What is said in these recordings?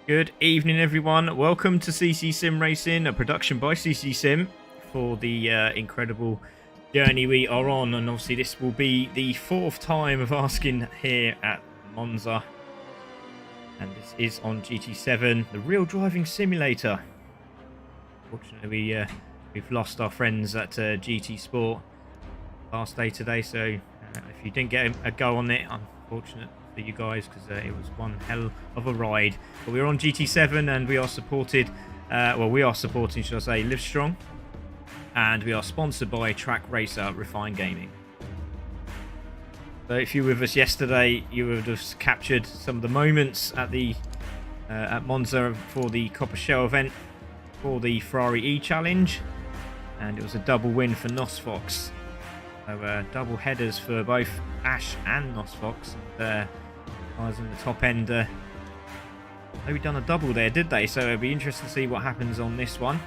Good evening, everyone. Welcome to CC Sim Racing, a production by CC Sim for the incredible journey we are on. And obviously, this will be the fourth time of asking here at Monza. And this is on GT7, the real driving simulator. Fortunately, we've lost our friends at GT Sport last day today. So if you didn't get a go on it, unfortunate for you guys, because it was one hell of a ride. But we're on GT7 and we are supported, we are supporting, should I say, Livestrong, and we are sponsored by Track Racer Refined Gaming. So if you were with us yesterday, you would have captured some of the moments at the at Monza for the Coppa Shell event for the Ferrari eCHALLENGE, and it was a double win for Nosfox. So double headers for both Ash and Nosfox. And guys in the top end maybe done a double there, did they? So it'll be interesting to see what happens on this one.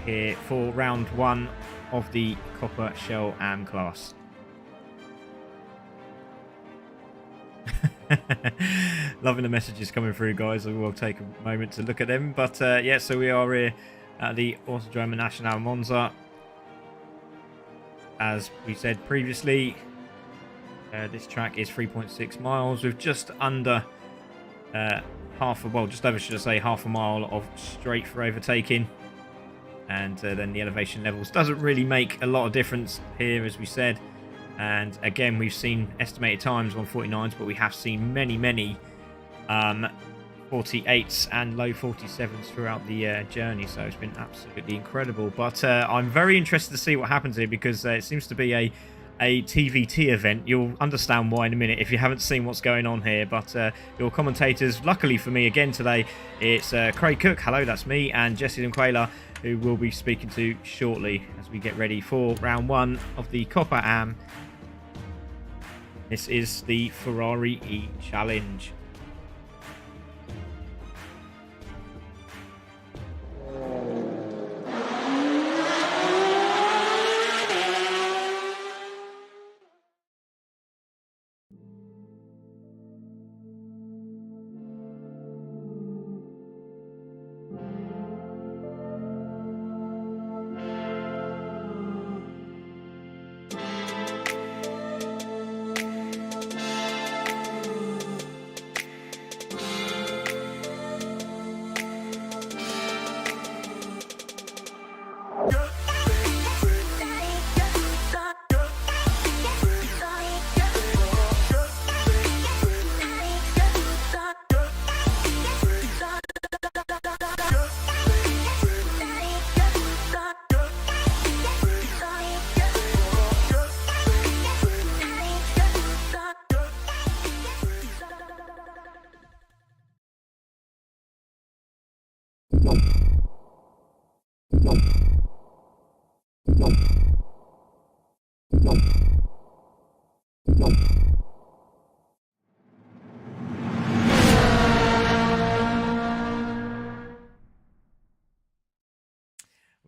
Here for round one of the Coppa Shell AM class. Loving the messages coming through, guys. We will take a moment to look at them. But yeah, so we are here at the Autodromo Nacional Monza. As we said previously, this track is 3.6 miles with just under just over, should I say, half a mile of straight for overtaking. And then the elevation levels doesn't really make a lot of difference here, as we said. And again, we've seen estimated times 149s, but we have seen many 48s and low 47s throughout the journey. So it's been absolutely incredible. But I'm very interested to see what happens here, because it seems to be a TVT event. You'll understand why in a minute if you haven't seen what's going on here. But your commentators, luckily for me again today, it's Craig Cook, hello, that's me, and Jesse Quayler, who we'll be speaking to shortly as we get ready for round one of the Coppa AM. This is the Ferrari eCHALLENGE.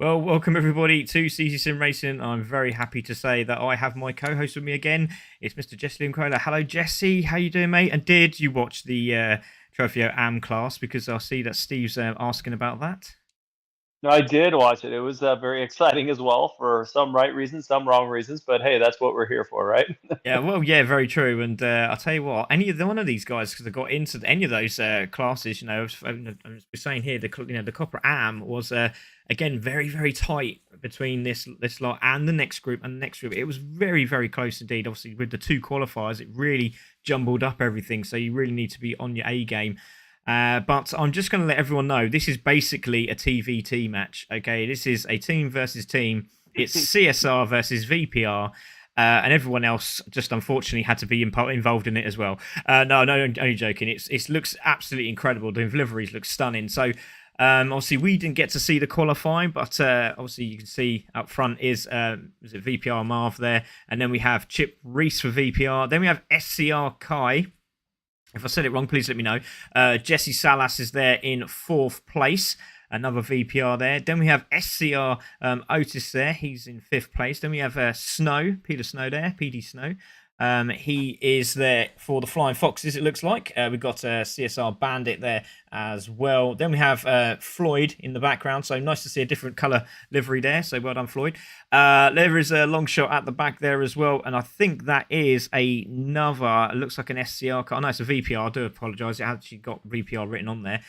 Well, welcome everybody to CC Sim Racing. I'm very happy to say that I have my co-host with me again. It's Mr. Jesse Quayler. Hello, Jesse. How you doing, mate? And did you watch the Trofeo AM class? Because I see that Steve's asking about that. No, I did watch it. It was very exciting as well, for some right reasons, some wrong reasons. But hey, that's what we're here for, right? Yeah, well, yeah, very true. And I'll tell you what, one of these guys, because I got into any of those classes, I was saying here, the Coppa AM was again very tight between this lot and the next group and the next group. It was very close indeed. Obviously, with the two qualifiers, it really jumbled up everything. So you really need to be on your A game. But I'm just going to let everyone know this is basically a TVT match. Okay, this is a team versus team. It's CSR versus VPR. And everyone else just unfortunately had to be involved in it as well. No, only joking. It looks absolutely incredible. The liveries look stunning. So obviously we didn't get to see the qualifying, but obviously you can see up front is it VPR Marv there, and then we have Chip Reese for VPR. Then we have SCR Kai. If I said it wrong, please let me know. Jesse Salas is there in 4th place. Another VPR there. Then we have SCR Otis there. He's in 5th place. Then we have Snow, Peter Snow there, PD Snow. He is there for the Flying Foxes, it looks like. We've got CSR Bandit there as well. Then we have Floyd in the background, so nice to see a different colour livery there, so well done, Floyd. There is a long shot at the back there as well, and I think that is another, it looks like an SCR car. No, it's a VPR, I do apologise, it actually got VPR written on there.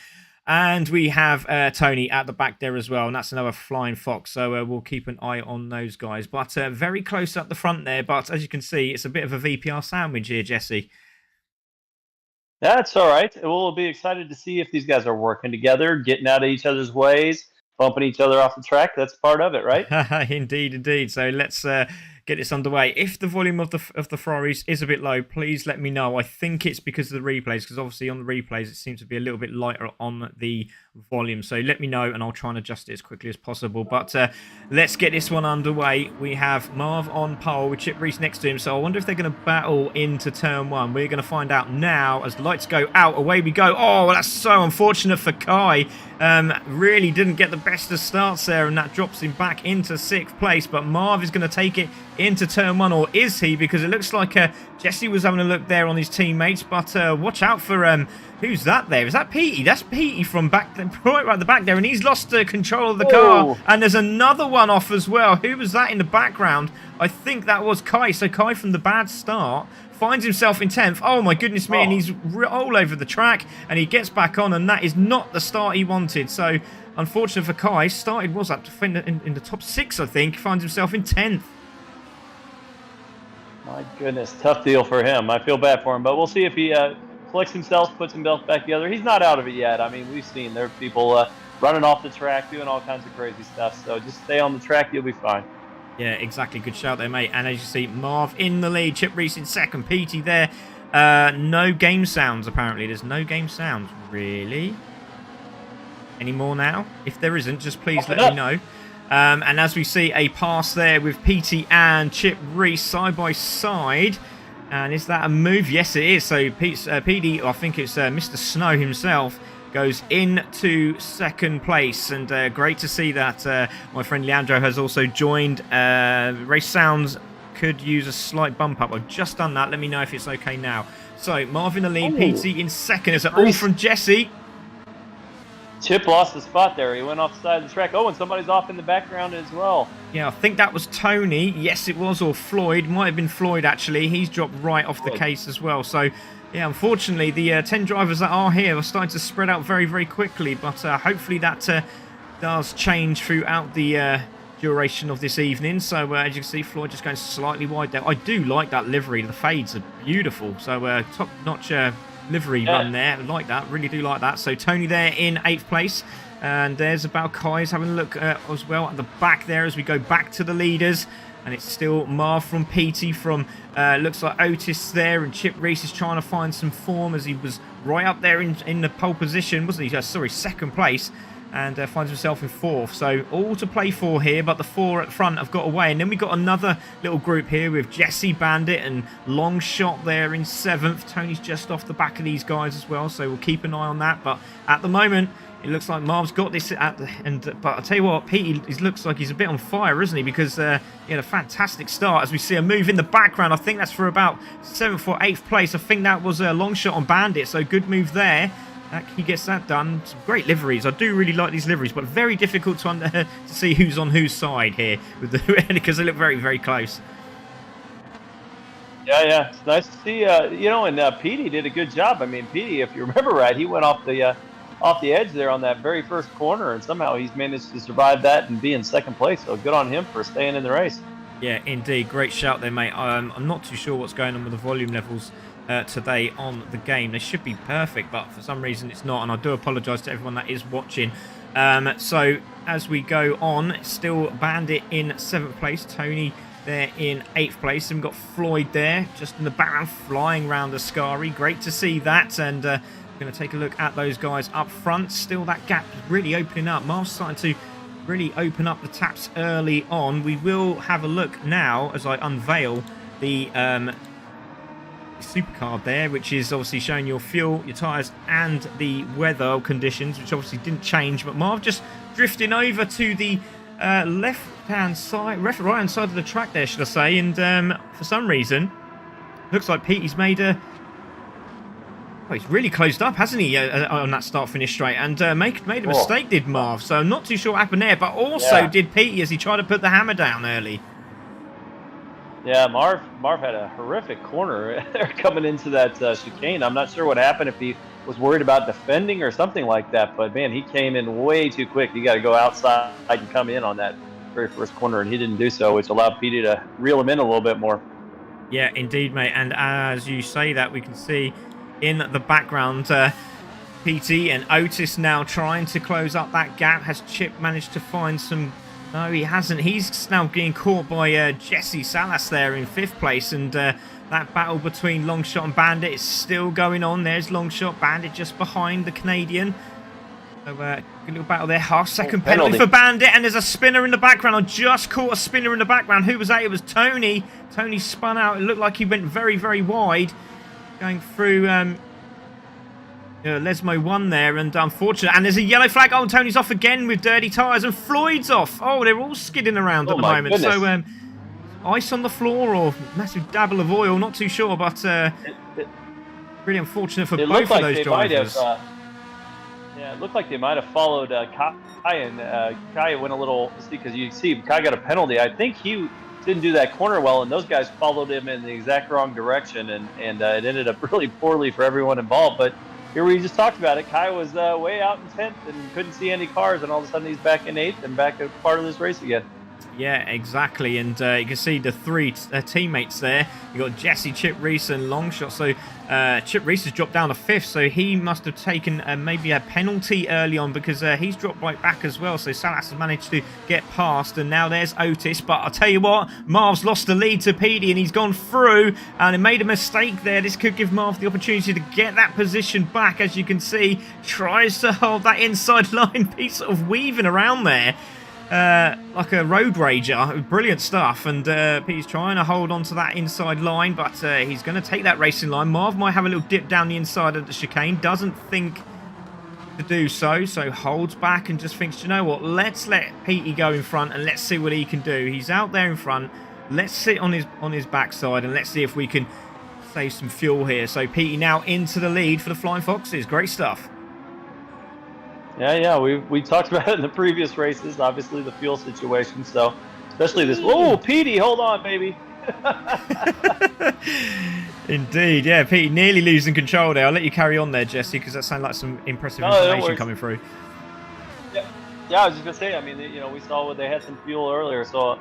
And we have Tony at the back there as well, and that's another Flying Fox, so we'll keep an eye on those guys. But very close up the front there, but as you can see, it's a bit of a VPR sandwich here, Jesse. That's all right. We'll be excited to see if these guys are working together, getting out of each other's ways, bumping each other off the track. That's part of it, right? Indeed, indeed. So let's get this underway. If the volume of the Ferraris is a bit low, please let me know. I think it's because of the replays, because obviously on the replays it seems to be a little bit lighter on the volume. So let me know and I'll try and adjust it as quickly as possible. But let's get this one underway. We have Marv on pole with Chip Reese next to him. So I wonder if they're going to battle into turn one. We're going to find out now as the lights go out. Away we go. Oh, well, that's so unfortunate for Kai. Really didn't get the best of starts there, and that drops him back into 6th place. But Marv is going to take it into turn one, or is he? Because it looks like Jesse was having a look there on his teammates. But watch out for who's that there? Is that Petey? That's Petey from back there, right at the back there, and he's lost control of the car. And there's another one off as well. Who was that in the background? I think that was Kai. So Kai from the bad start finds himself in 10th. Oh my goodness me, and he's all over the track, and he gets back on, and that is not the start he wanted. So unfortunate for Kai, started was up to in the top 6, I think, finds himself in 10th. My goodness, tough deal for him. I feel bad for him, but we'll see if he collects himself, puts himself back together. He's not out of it yet. I mean, we've seen there are people running off the track, doing all kinds of crazy stuff, so just stay on the track, you'll be fine. Yeah, exactly. Good shout there, mate. And as you see, Marv in the lead. Chip Reese in 2nd. Petey there. No game sounds, apparently. There's no game sounds. Really? Any more now? If there isn't, just please let me know. And as we see, a pass there with Petey and Chip Reese side by side. And is that a move? Yes, it is. So Petey, I think it's Mr. Snow himself, goes into 2nd place, and great to see that my friend Leandro has also joined. Race sounds could use a slight bump up. I've just done that. Let me know if it's okay now. So Marvin the lead, Petey in 2nd. Is it all from Jesse? Chip lost the spot there. He went off the side of the track. Oh, and somebody's off in the background as well. Yeah, I think that was Tony. Yes, it was, or Floyd. Might have been Floyd, actually. He's dropped right off the case as well. So yeah, unfortunately, the 10 drivers that are here are starting to spread out very, very quickly. But hopefully that does change throughout the duration of this evening. So as you can see, Floyd just going slightly wide there. I do like that livery. The fades are beautiful. So top-notch livery run there. I like that. Really do like that. So Tony there in 8th place. And there's about Kai's having a look as well at the back there as we go back to the leaders. And it's still Marv from Petey from, looks like Otis there, and Chip Reese is trying to find some form as he was right up there in the pole position, wasn't he? Sorry, 2nd place, and finds himself in 4th. So all to play for here, but the 4 at front have got away. And then we've got another little group here with Jesse Bandit and Long Shot there in 7th. Tony's just off the back of these guys as well, so we'll keep an eye on that. But at the moment, it looks like Marv's got this at the end, but I'll tell you what, Pete, he looks like he's a bit on fire, isn't he? Because he had a fantastic start. As we see a move in the background, I think that's for about 7th or 8th place. I think that was a Long Shot on Bandit, so good move there. He gets that done. Some great liveries. I do really like these liveries, but very difficult to see who's on whose side here with the because they look very, very close. Yeah, it's nice to see. And Petey did a good job. I mean, Petey, if you remember right, he went off the edge there on that very first corner, and somehow he's managed to survive that and be in 2nd place. So good on him for staying in the race. Yeah, indeed. Great shout there, mate. I'm not too sure what's going on with the volume levels today on the game. They should be perfect, but for some reason it's not, and I do apologise to everyone that is watching. So as we go on, still Bandit in 7th place, Tony there in 8th place, and we've got Floyd there just in the background flying around the Ascari. Great to see that, and going to take a look at those guys up front. Still that gap really opening up. Marv's starting to really open up the taps early on. We will have a look now as I unveil the supercard there, which is obviously showing your fuel, your tyres and the weather conditions, which obviously didn't change. But Marv just drifting over to the right hand side of the track there, should I say, and for some reason looks like Petey's made a... Oh, he's really closed up, hasn't he, on that start-finish straight? And made a mistake, did Marv. So I'm not too sure what happened there. But also did Petey as he tried to put the hammer down early. Yeah, Marv had a horrific corner coming into that chicane. I'm not sure what happened, if he was worried about defending or something like that. But, man, he came in way too quick. You got to go outside and come in on that very first corner, and he didn't do so, which allowed Petey to reel him in a little bit more. Yeah, indeed, mate. And as you say that, we can see in the background PT and Otis now trying to close up that gap. Has Chip managed to find some... No, he hasn't. He's now getting caught by Jesse Salas there in 5th place. And that battle between Longshot and Bandit is still going on. There's Longshot, Bandit just behind the Canadian. So good little battle there. Half-second penalty for Bandit. And there's a spinner in the background. I just caught a spinner in the background. Who was that? It was Tony. Tony spun out. It looked like he went very, very wide. Going through Lesmo 1 there, and unfortunate. And there's a yellow flag. Oh, Tony's off again with dirty tyres, and Floyd's off. Oh, they're all skidding around at the moment. Goodness. So ice on the floor or massive dabble of oil, not too sure, but really unfortunate for both of those drivers. Yeah, it looked like they might have followed Kai, and Kai went a little, because you see Kai got a penalty. I think he didn't do that corner well, and those guys followed him in the exact wrong direction, and it ended up really poorly for everyone involved. But here we just talked about it. Kai was way out in 10th and couldn't see any cars, and all of a sudden he's back in 8th and back a part of this race again. Yeah, exactly. And you can see the 3 teammates there. You got Jesse, Chip Reese, and Longshot. So Chip Reese has dropped down to 5th. So he must have taken maybe a penalty early on, because he's dropped right back as well. So Salas has managed to get past. And now there's Otis. But I'll tell you what, Marv's lost the lead to Petey, and he's gone through and he made a mistake there. This could give Marv the opportunity to get that position back. As you can see, tries to hold that inside line. He's sort of weaving around there. Like a road rager. Brilliant stuff. And Pete's trying to hold on to that inside line, but he's going to take that racing line. Marv might have a little dip down the inside of the chicane. Doesn't think to do so, so holds back and just thinks, you know what, let's let Petey go in front and let's see what he can do. He's out there in front. Let's sit on his backside and let's see if we can save some fuel here. So Petey now into the lead for the Flying Foxes. Great stuff. Yeah, we talked about it in the previous races, obviously the fuel situation, so especially this. Whoa, Petey, hold on, baby. Indeed, yeah, Petey nearly losing control there. I'll let you carry on there, Jesse, because that sounded like some impressive information coming through. Yeah, I was just going to say, I mean, we saw they had some fuel earlier, so,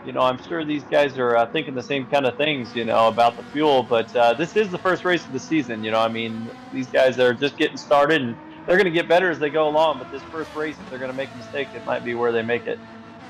I'm sure these guys are thinking the same kind of things, about the fuel, but this is the first race of the season, I mean, these guys are just getting started, and they're going to get better as they go along, but this first race, if they're going to make a mistake, it might be where they make it.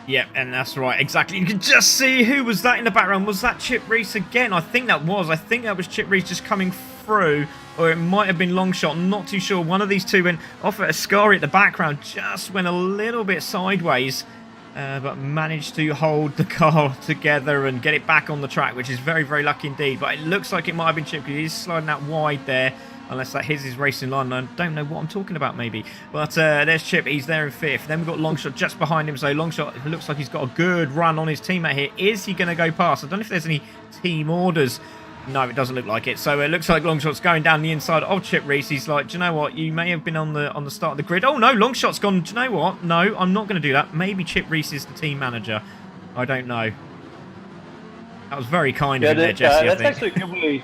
Yeah, and that's right, exactly. You can just see who was that in the background. Was that Chip Reese again? I think that was Chip Reese just coming through, or it might have been Longshot. I'm not too sure. One of these two went off at Ascari at the background, just went a little bit sideways, but managed to hold the car together and get it back on the track, which is very, very lucky indeed. But it looks like it might have been Chip, because he's sliding out wide there. Unless that is his racing line. I don't know what I'm talking about, maybe. But there's Chip. He's there in 5th. Then we've got Longshot just behind him. So Longshot looks like he's got a good run on his teammate here. Is he going to go past? I don't know if there's any team orders. No, it doesn't look like it. So it looks like Longshot's going down the inside of Chip Reese. He's like, do you know what? You may have been on the start of the grid. Oh, no, Longshot's gone. Do you know what? No, I'm not going to do that. Maybe Chip Reese is the team manager. I don't know. That was very kind of him there, Jesse, I think. That's actually a good way.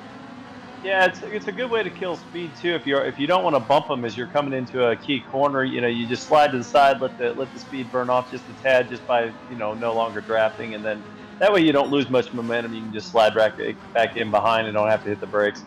Yeah, it's a good way to kill speed too. If you don't want to bump them as you're coming into a key corner, you just slide to the side, let the speed burn off just a tad, just by no longer drafting, and then that way you don't lose much momentum. You can just slide back in behind and don't have to hit the brakes.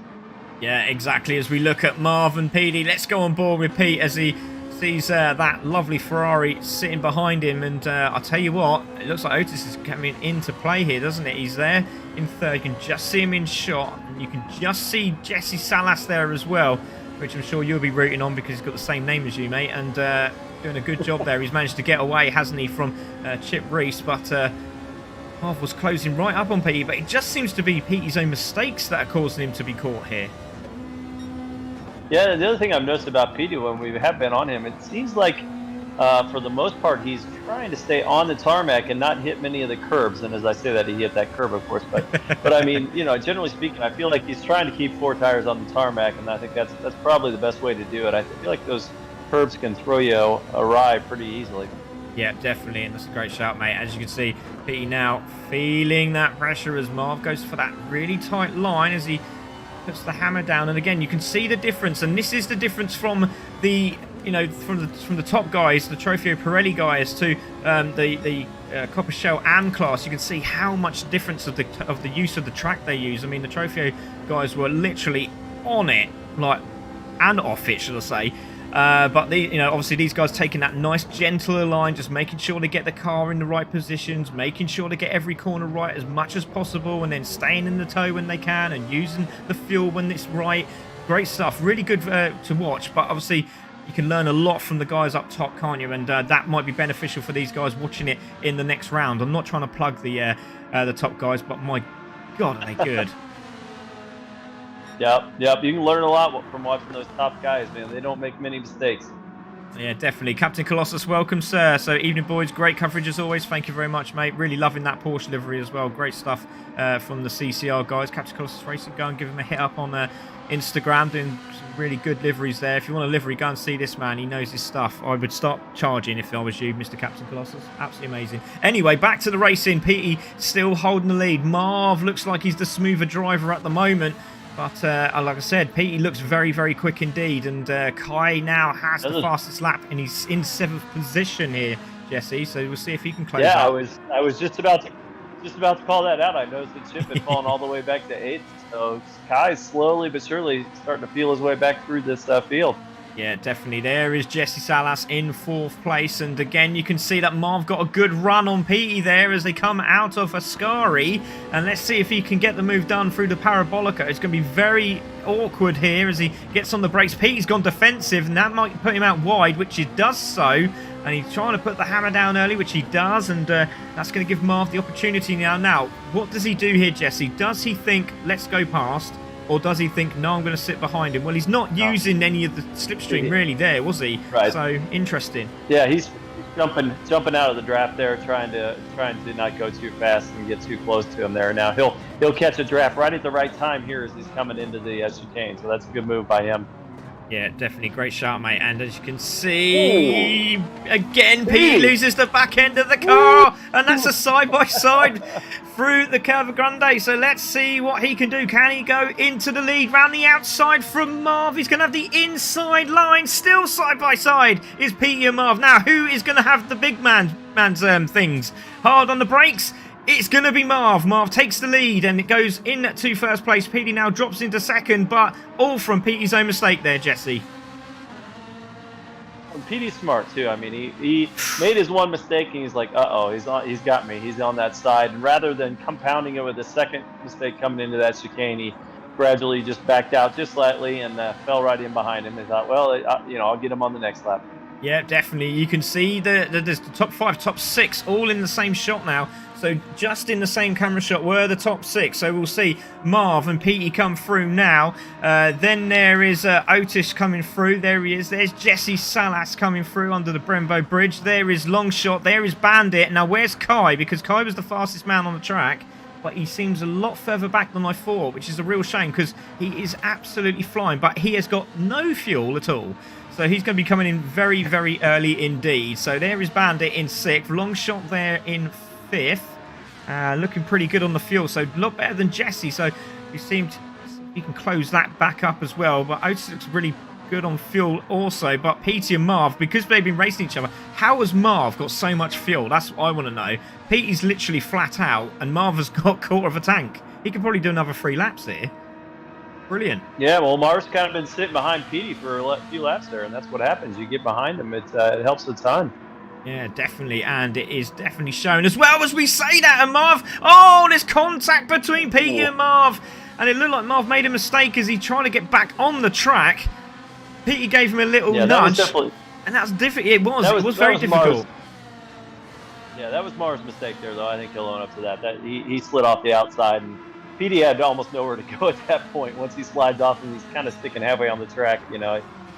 Yeah, exactly. As we look at Marv and Petey, let's go on board with Pete as he sees that lovely Ferrari sitting behind him, and I'll tell you what, it looks like Otis is coming into play here, doesn't it? He's there in 3rd. You can just see him in shot, and you can just see Jesse Salas there as well, which I'm sure you'll be rooting on because he's got the same name as you, mate, and doing a good job there. He's managed to get away, hasn't he, from Chip Reese, but Marv was closing right up on Petey, but it just seems to be Petey's own mistakes that are causing him to be caught here. Yeah, the other thing I've noticed about Petey when we have been on him, it seems like for the most part, he's trying to stay on the tarmac and not hit many of the curbs. And as I say that, he hit that curb, of course. But I mean, generally speaking, I feel like he's trying to keep 4 tires on the tarmac, and I think that's probably the best way to do it. I feel like those curbs can throw you awry pretty easily. Yeah, definitely, and that's a great shout, mate. As you can see, Petey now feeling that pressure as Marv goes for that really tight line as he puts the hammer down. And again, you can see the difference, and this is the difference from the from the top guys, the Trofeo Pirelli guys, to the Coppa Shell AM class. You can see how much difference of the use of the track they use. I mean, the Trofeo guys were literally on it, like, and off it, should I say. But obviously these guys taking that nice gentler line, just making sure they get the car in the right positions, making sure they get every corner right as much as possible, and then staying in the toe when they can, and using the fuel when it's right. Great stuff, really good to watch. But obviously you can learn a lot from the guys up top, can't you? And that might be beneficial for these guys watching it in the next round. I'm not trying to plug the top guys, but my God, are they good. Yep. You can learn a lot from watching those top guys, man. They don't make many mistakes. Yeah, definitely. Captain Colossus, welcome, sir. So, evening, boys. Great coverage as always. Thank you very much, mate. Really loving that Porsche livery as well. Great stuff from the CCR guys. Captain Colossus Racing, go and give him a hit up on Instagram, doing some really good liveries there. If you want a livery, go and see this man. He knows his stuff. I would start charging if I was you, Mr. Captain Colossus. Absolutely amazing. Anyway, back to the racing. Petey still holding the lead. Marv looks like he's the smoother driver at the moment. But like I said, Petey looks very, very quick indeed. And Kai now has the fastest lap, and he's in 7th position here, Jesse. So we'll see if he can close out. Yeah, I was just about to call that out. I noticed that Chip had fallen all the way back to 8th. So Kai's slowly but surely starting to feel his way back through this field. Yeah, definitely. There is Jesse Salas in 4th place. And again, you can see that Marv got a good run on Petey there as they come out of Ascari. And let's see if he can get the move done through the Parabolica. It's going to be very awkward here as he gets on the brakes. Petey's gone defensive, and that might put him out wide, which he does so. And he's trying to put the hammer down early, which he does. And that's going to give Marv the opportunity now. Now, what does he do here, Jesse? Does he think, let's go past? Or does he think, no, I'm going to sit behind him? Well, he's not using any of the slipstream really there, was he? Right. So, interesting. Yeah, he's jumping out of the draft there, trying to not go too fast and get too close to him there. Now, he'll catch a draft right at the right time here as he's coming into the chicane. So that's a good move by him. Yeah, definitely great shot, mate. And as you can see, again, Pete loses the back end of the car. And that's a side-by-side through the Curva Grande. So let's see what he can do. Can he go into the lead? Round the outside from Marv. He's going to have the inside line. Still side-by-side is Pete and Marv. Now, who is going to have the big man's things? Hard on the brakes. It's going to be Marv. Marv takes the lead and it goes into 1st place. Petey now drops into 2nd, but all from Petey's own mistake there, Jesse. And Petey's smart too. I mean, he made his one mistake and he's like, uh-oh, he's got me. He's on that side. And rather than compounding it with a second mistake coming into that chicane, he gradually just backed out just slightly and fell right in behind him. They thought, well, I'll get him on the next lap. Yeah, definitely. You can see there's the top 5, top 6 all in the same shot now. So just in the same camera shot were the top 6. So we'll see Marv and Petey come through now. Then there is Otis coming through. There he is. There's Jesse Salas coming through under the Brembo Bridge. There is Longshot. There is Bandit. Now where's Kai? Because Kai was the fastest man on the track. But he seems a lot further back than I thought, which is a real shame because he is absolutely flying. But he has got no fuel at all. So he's going to be coming in very, very early indeed. So there is Bandit in 6th. Longshot there in 5th. Looking pretty good on the fuel. So a lot better than Jesse. So you can close that back up as well. But Otis looks really good on fuel also. But Petey and Marv, because they've been racing each other, how has Marv got so much fuel? That's what I want to know. Petey's literally flat out and Marv has got 1/4 of a tank. He could probably do another 3 laps here. Brilliant. Yeah, well, Marv's kind of been sitting behind Petey for a few laps there, and that's what happens. You get behind him, it helps a ton. Yeah, definitely, and it is definitely shown as well as we say that. And Marv, oh, there's contact between Petey and Marv, and it looked like Marv made a mistake as he tried to get back on the track. Petey gave him a little nudge, and that's difficult. It was very difficult. Yeah, that was Marv's mistake there, though. I think he'll own up to that. He slid off the outside, and Petey had almost nowhere to go at that point. Once he slides off and he's kind of sticking halfway on the track,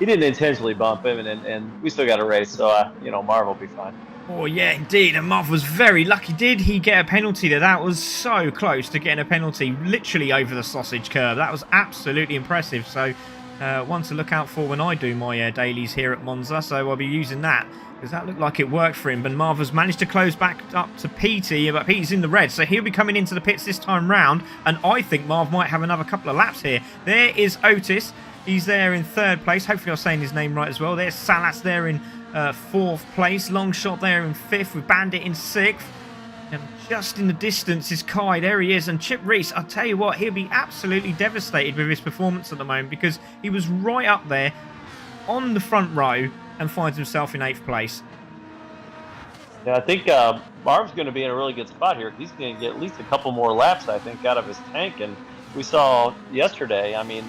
he didn't intentionally bump him, and we still got a race, so you know, Marv will be fine. Oh, yeah, indeed. And Marv was very lucky. Did he get a penalty there? That was so close to getting a penalty, literally over the sausage curve. That was absolutely impressive. So, one to look out for when I do my dailies here at Monza. So, I'll be using that because that looked like it worked for him. But Marv has managed to close back up to Petey, but Petey's in the red. So, he'll be coming into the pits this time round. And I think Marv might have another couple of laps here. There is Otis. He's there in 3rd place. Hopefully, I'm saying his name right as well. There's Salas there in 4th place. Long shot there in 5th with Bandit in 6th. And just in the distance is Kai. There he is. And Chip Reese, I'll tell you what, he'll be absolutely devastated with his performance at the moment because he was right up there on the front row and finds himself in 8th place. Yeah, I think Marv's going to be in a really good spot here. He's going to get at least a couple more laps, I think, out of his tank. And we saw yesterday, I mean,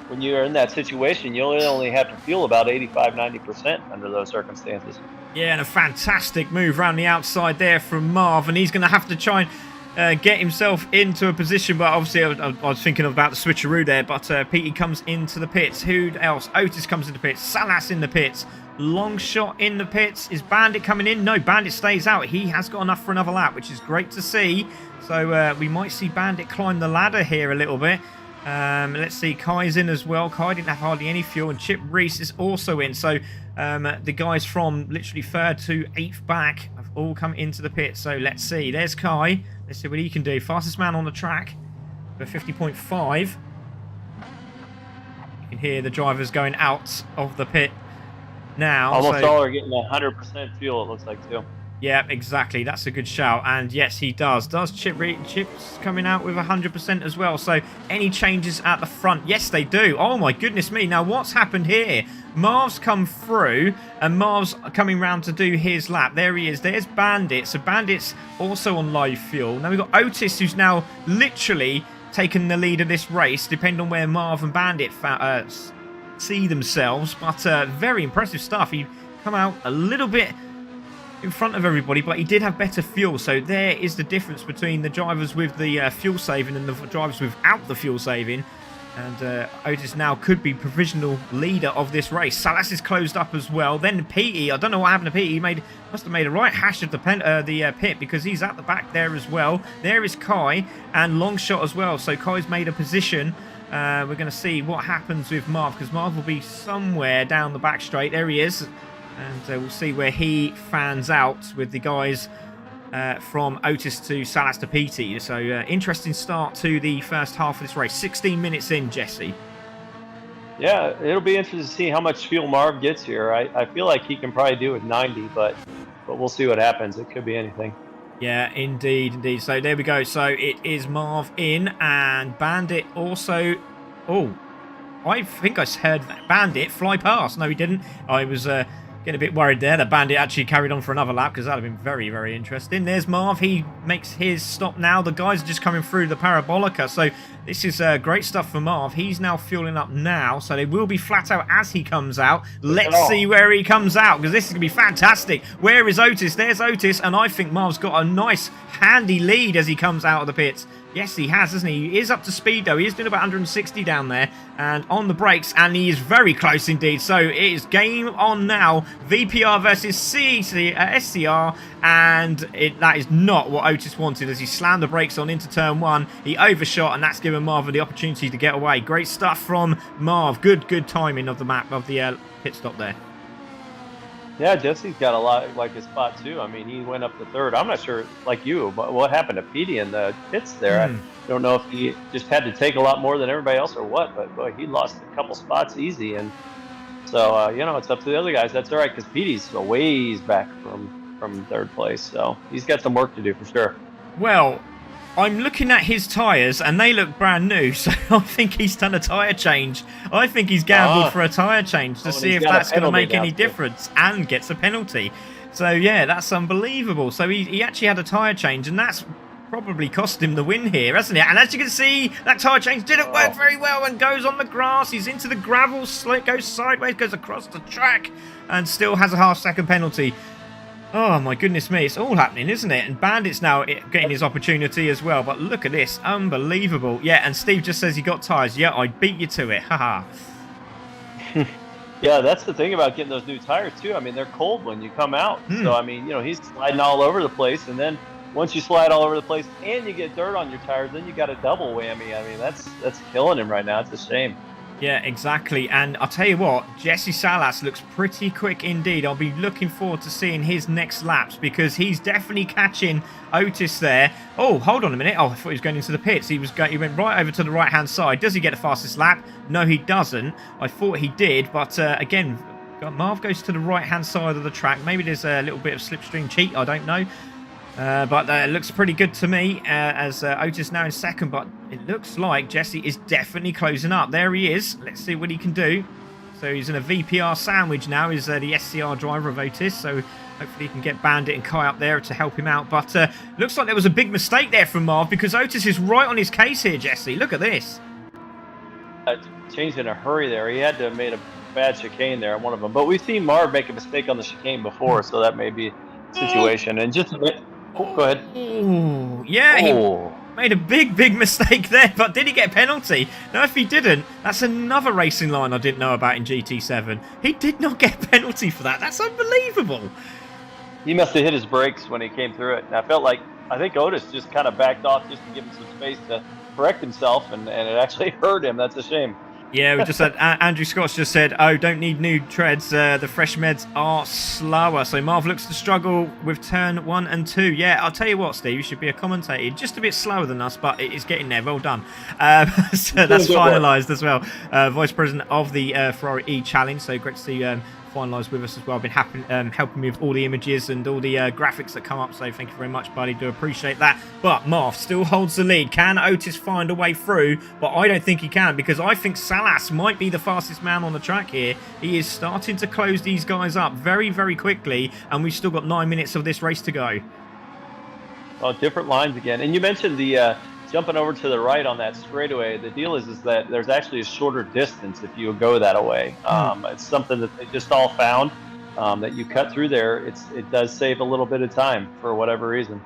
when you're in that situation, you only have to fuel about 85–90% under those circumstances. Yeah, and a fantastic move around the outside there from Marv, and he's going to have to try and get himself into a position, but obviously I was thinking about the switcheroo there, but Petey comes into the pits. Who else? Otis comes into the pits. Salas in the pits. Long shot in the pits. Is Bandit coming in? No, Bandit stays out. He has got enough for another lap, which is great to see. So we might see Bandit climb the ladder here a little bit. Let's see, Kai's in as well. Kai didn't have hardly any fuel, and Chip Reese is also in. So the guys from literally 3rd to 8th back have all come into the pit. So let's see. There's Kai. Let's see what he can do. Fastest man on the track for 50.5. You can hear the drivers going out of the pit now. Almost all are getting 100% fuel, it looks like, too. Yeah, exactly. That's a good shout. And yes, he does. Does Chip's coming out with 100% as well? So any changes at the front? Yes, they do. Oh, my goodness me. Now, what's happened here? Marv's come through, and Marv's coming round to do his lap. There he is. There's Bandit. So Bandit's also on low fuel. Now, we've got Otis, who's now literally taken the lead of this race, depending on where Marv and Bandit see themselves. But very impressive stuff. He come out a little bit in front of everybody, but he did have better fuel. So there is the difference between the drivers with the fuel saving and the drivers without the fuel saving. And Otis now could be provisional leader of this race. Salas is closed up as well. Then Petey, I don't know what happened to Petey. He must have made a right hash of the pit because he's at the back there as well. There is Kai and Long Shot as well. So Kai's made a position. We're going to see what happens with Marv, because Marv will be somewhere down the back straight. There he is. And we'll see where he fans out with the guys from Otis to Salas to Petey. So interesting start to the first half of this race. 16 minutes in, Jesse. Yeah, it'll be interesting to see how much fuel Marv gets here. I feel like he can probably do with 90, but we'll see what happens. It could be anything. Yeah, indeed. So there we go. So it is Marv in, and Bandit also... Oh, I think I heard Bandit fly past. No, he didn't. I was... getting a bit worried there that Bandit actually carried on for another lap, because that would have been very, very interesting. There's Marv. He makes his stop now. The guys are just coming through the Parabolica. So this is great stuff for Marv. He's now fueling up now. So they will be flat out as he comes out. Let's see where he comes out, because this is going to be fantastic. Where is Otis? There's Otis. And I think Marv's got a nice, handy lead as he comes out of the pits. Yes, he has, hasn't he? He is up to speed, though. He is doing about 160 down there and on the brakes, and he is very close indeed. So it is game on now. VPR versus SCR, and that is not what Otis wanted as he slammed the brakes on into turn 1. He overshot, and that's given Marv the opportunity to get away. Great stuff from Marv. Good timing of the map, of the pit stop there. Yeah, Jesse's got a lot like his spot too. I mean, he went up to 3rd. I'm not sure, like you, but what happened to Petey in the pits there? I don't know if he just had to take a lot more than everybody else or what, but boy, he lost a couple spots easy. And so, you know, it's up to the other guys. That's all right, because Petey's a ways back from 3rd place. So he's got some work to do for sure. Well, I'm looking at his tyres, and they look brand new, so I think he's done a tyre change. I think he's gambled for a tyre change to see if that's going to make any difference, and gets a penalty. So, yeah, that's unbelievable. So he actually had a tyre change, and that's probably cost him the win here, hasn't it? And as you can see, that tyre change didn't work very well and goes on the grass. He's into the gravel, goes sideways, goes across the track, and still has a half-second penalty. Oh, my goodness me. It's all happening, isn't it? And Bandit's now getting his opportunity as well. But look at this. Unbelievable. Yeah, and Steve just says he got tyres. Yeah, I beat you to it. Haha. Yeah, that's the thing about getting those new tires too. I mean, they're cold when you come out. Hmm. So I mean, he's sliding all over the place, and then once you slide all over the place and you get dirt on your tires, then you got a double whammy. I mean, that's killing him right now. It's a shame. Yeah, exactly. And I'll tell you what, Jesse Salas looks pretty quick indeed. I'll be looking forward to seeing his next laps because he's definitely catching Otis there. Oh, hold on a minute. Oh, I thought he was going into the pits. He went right over to the right-hand side. Does he get the fastest lap? No, he doesn't. I thought he did, but again, Marv goes to the right-hand side of the track. Maybe there's a little bit of slipstream cheat. I don't know. But it looks pretty good to me as Otis now in second. But it looks like Jesse is definitely closing up. There he is. Let's see what he can do. So he's in a VPR sandwich now. Is the SCR driver of Otis. So hopefully he can get Bandit and Kai up there to help him out. But looks like there was a big mistake there from Marv because Otis is right on his case here, Jesse. Look at this. Changed in a hurry there. He had to have made a bad chicane there on one of them. But we've seen Marv make a mistake on the chicane before, so that may be a situation. And just a bit. Oh, go ahead. Oh, yeah, he made a big mistake there, but did he get a penalty? No, if he didn't, that's another racing line I didn't know about in GT7. He did not get a penalty for that. That's unbelievable. He must have hit his brakes when he came through it. And I think Otis just kind of backed off just to give him some space to correct himself, and it actually hurt him. That's a shame. Yeah, we just had Andrew Scott's just said, oh, don't need new treads. The fresh meds are slower. So Marv looks to struggle with turn 1 and 2. Yeah, I'll tell you what, Steve, you should be a commentator. Just a bit slower than us, but it is getting there. Well done. So that's finalised as well. Vice President of the Ferrari eCHALLENGE. So great to see finalised with us as well. I've been helping me with all the images and all the graphics that come up, so thank you very much, buddy. Do appreciate that. But Marv still holds the lead. Can Otis find a way through? But I don't think he can, because I think Salas might be the fastest man on the track here. He is starting to close these guys up very quickly, and we've still got 9 minutes of this race to go. Oh, different lines again. And you mentioned the jumping over to the right on that straightaway. The deal is that there's actually a shorter distance if you go that way. It's something that they just all found, that you cut through there. It does save a little bit of time for whatever reason.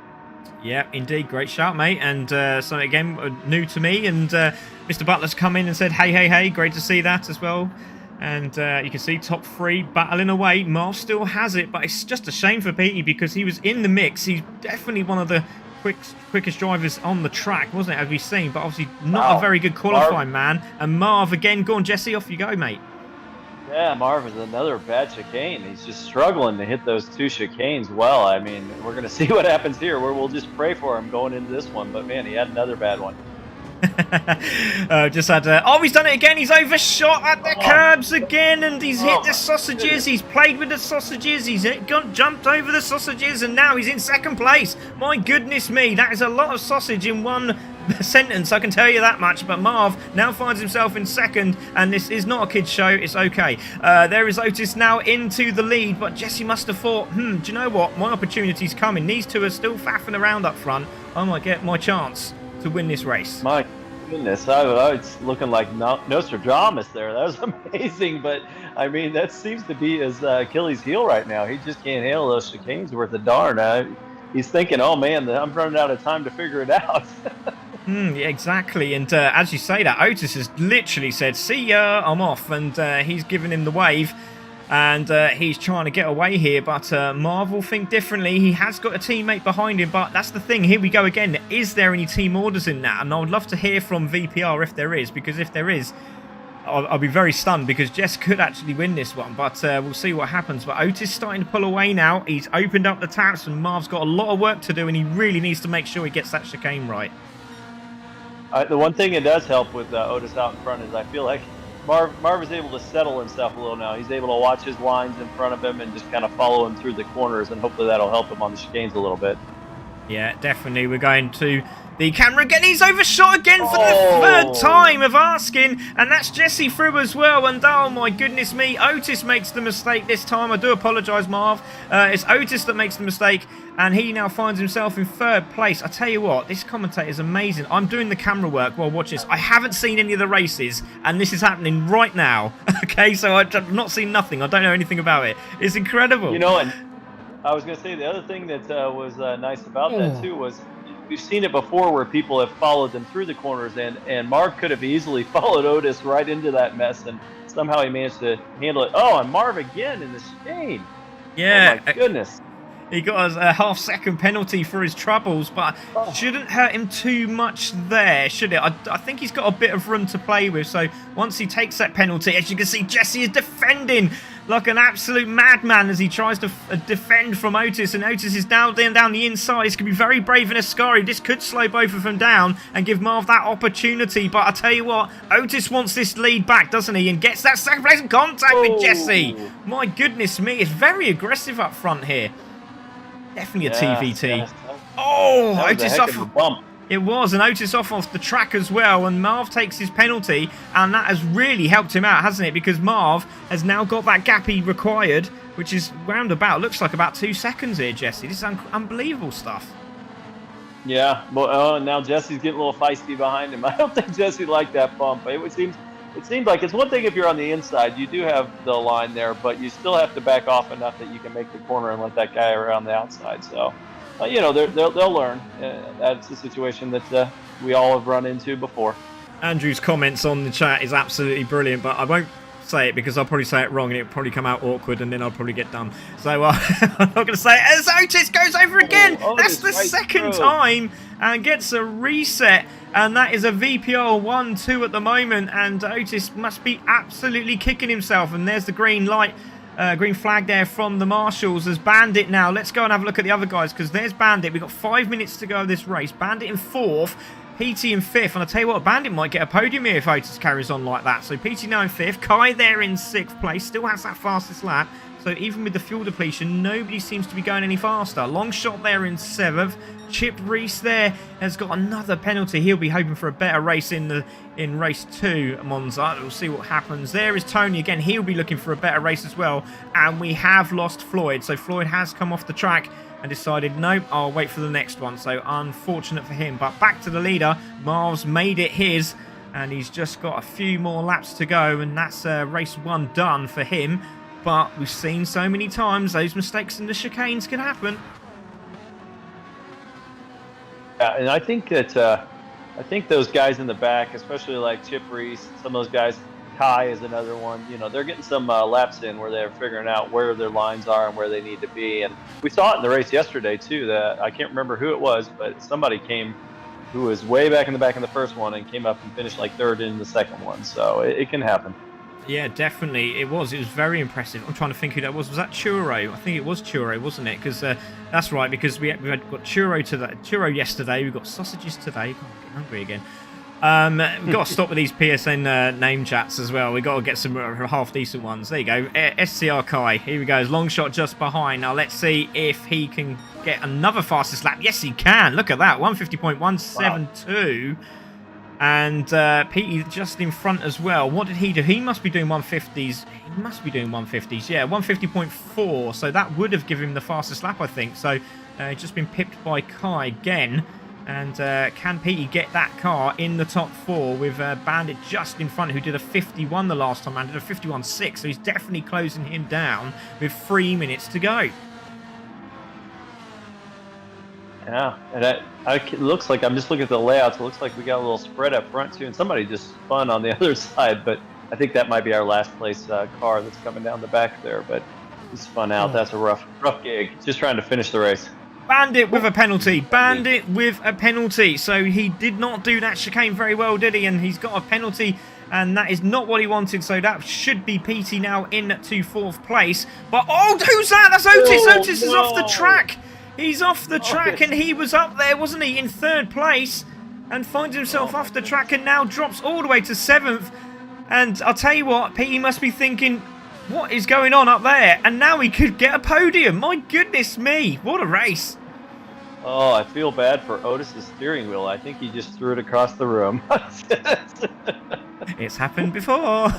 Yeah, indeed. Great shout, mate. And something, again, new to me. And Mr. Butler's come in and said, hey. Great to see that as well. And you can see top 3 battling away. Marv still has it, but it's just a shame for Petey because he was in the mix. He's definitely one of the quickest drivers on the track, wasn't it, as we've seen? But obviously not a very good qualifying man. And Marv, again, go on, Jesse, off you go, mate. Yeah, Marv is another bad chicane. He's just struggling to hit those 2 chicanes well. I mean, we're going to see what happens here. We'll just pray for him going into this one. But, man, he had another bad one. Just had he's done it again. He's overshot at the curbs again, and he's hit the sausages. He's played with the sausages. He's jumped over the sausages, and now he's in second place. My goodness me, that is a lot of sausage in one sentence, I can tell you that much. But Marv now finds himself in second, and this is not a kid's show. It's okay. There is Otis now into the lead, but Jesse must have thought, do you know what, my opportunity's coming. These two are still faffing around up front. I might get my chance to win this race. My goodness, it's looking like Nostradamus there. That was amazing, but I mean, that seems to be his Achilles heel right now. He just can't handle those chicanes worth a darn. He's thinking, oh man, I'm running out of time to figure it out. Yeah, exactly. And as you say that, Otis has literally said, see ya, I'm off. And he's giving him the wave. And he's trying to get away here, but Marv will think differently. He has got a teammate behind him, but that's the thing. Here we go again. Is there any team orders in that? And I would love to hear from VPR if there is, because if there is, I'll be very stunned, because Jess could actually win this one, but we'll see what happens. But Otis is starting to pull away now. He's opened up the taps, and Marv's got a lot of work to do, and he really needs to make sure he gets that chicane right. The one thing it does help with Otis out in front is I feel like Marv is able to settle himself a little now. He's able to watch his lines in front of him and just kind of follow him through the corners, and hopefully that'll help him on the chicanes a little bit. Yeah, definitely. We're going to the camera again. He's overshot again for the 3rd time of asking, and that's Jesse through as well. And oh my goodness me, Otis makes the mistake this time. I do apologise, Marv. It's Otis that makes the mistake, and he now finds himself in 3rd place. I tell you what, this commentator is amazing. I'm doing the camera work while watching this. I haven't seen any of the races, and this is happening right now. Okay, so I've not seen nothing. I don't know anything about it. It's incredible. You know, and I was going to say the other thing that was nice about that too was we've seen it before where people have followed them through the corners, and Marv could have easily followed Otis right into that mess and somehow he managed to handle it. Oh, and Marv again in the chicane. Yeah. Oh my goodness. He got a half-second penalty for his troubles, but shouldn't hurt him too much there, should it? I think he's got a bit of room to play with, so once he takes that penalty, as you can see, Jesse is defending like an absolute madman as he tries to defend from Otis, and Otis is now down the inside. This could be very brave and Ascari. This could slow both of them down and give Marv that opportunity, but I tell you what, Otis wants this lead back, doesn't he? And gets that second place in contact with Jesse. My goodness me, it's very aggressive up front here. Definitely a TVT. Yes. Oh, That was Otis a heck off. of a bump. It was, and Otis off the track as well, and Marv takes his penalty, and that has really helped him out, hasn't it? Because Marv has now got that gap he required, which is roundabout, looks like about 2 seconds here, Jesse. This is unbelievable stuff. Yeah, well, now Jesse's getting a little feisty behind him. I don't think Jesse liked that bump. It seems like it's one thing if you're on the inside, you do have the line there, but you still have to back off enough that you can make the corner and let that guy around the outside. So, you know, they'll learn. That's a situation that we all have run into before. Andrew's comments on the chat is absolutely brilliant, but I won't say it because I'll probably say it wrong and it'll probably come out awkward and then I'll probably get done. So I'm not going to say it. As Otis goes over again. That's the second time and gets a reset. And that is a VPR 1-2 at the moment. And Otis must be absolutely kicking himself. And there's the green light, green flag there from the marshals. There's Bandit now. Let's go and have a look at the other guys because there's Bandit. We've got 5 minutes to go of this race. Bandit in 4th. PT in 5th, and I tell you what, Bandit might get a podium here if Otis carries on like that. So PT now in 5th, Kai there in 6th place, still has that fastest lap. So even with the fuel depletion, nobody seems to be going any faster. Long shot there in 7th. Chip Reese there has got another penalty. He'll be hoping for a better race in race 2 at Monza. We'll see what happens. There is Tony again. He'll be looking for a better race as well. And we have lost Floyd. So Floyd has come off the track and decided, nope, I'll wait for the next one. So unfortunate for him. But back to the leader. Marv's made it his. And he's just got a few more laps to go. And that's race 1 done for him. But we've seen so many times those mistakes in the chicanes can happen. Yeah, and I think that those guys in the back, especially like Chip Reese, some of those guys, Kai is another one. You know, they're getting some laps in where they're figuring out where their lines are and where they need to be. And we saw it in the race yesterday too. That I can't remember who it was, but somebody came who was way back in the back in the first one and came up and finished like 3rd in the second one. So it can happen. Yeah, definitely. It was very impressive. I'm trying to think who that was. Was that Churro? I think it was Churro, wasn't it? Because that's right, because we got Churro yesterday. We've got sausages today. God, I'm getting hungry again. We've got to stop with these PSN name chats as well. We've got to get some half-decent ones. There you go. SCR Kai. Here we go. Long shot just behind. Now, let's see if he can get another fastest lap. Yes, he can. Look at that. 150.172. Wow. And Petey just in front as well. What did he do? He must be doing 150s. He must be doing 150s. Yeah, 150.4. So that would have given him the fastest lap, I think. So he's just been pipped by Kai again. And can Petey get that car in the top 4 with Bandit just in front, who did a 51 the last time and did a 51.6. So he's definitely closing him down with 3 minutes to go. Yeah, and it looks like, I'm just looking at the layouts, it looks like we got a little spread up front too, and somebody just spun on the other side, but I think that might be our last place car that's coming down the back there, but he spun out. That's a rough gig, just trying to finish the race. Bandit with a penalty. Bandit with a penalty. So he did not do that chicane very well, did he? And he's got a penalty, and that is not what he wanted. So that should be PT now into 4th place. But, oh, who's that? That's Otis. Otis is off the track. He's off the track, and he was up there, wasn't he, in 3rd place, and finds himself off the track and now drops all the way to 7th. And I'll tell you what, Petey must be thinking, what is going on up there? And now he could get a podium. My goodness me, what a race. Oh, I feel bad for Otis's steering wheel. I think he just threw it across the room. It's happened before.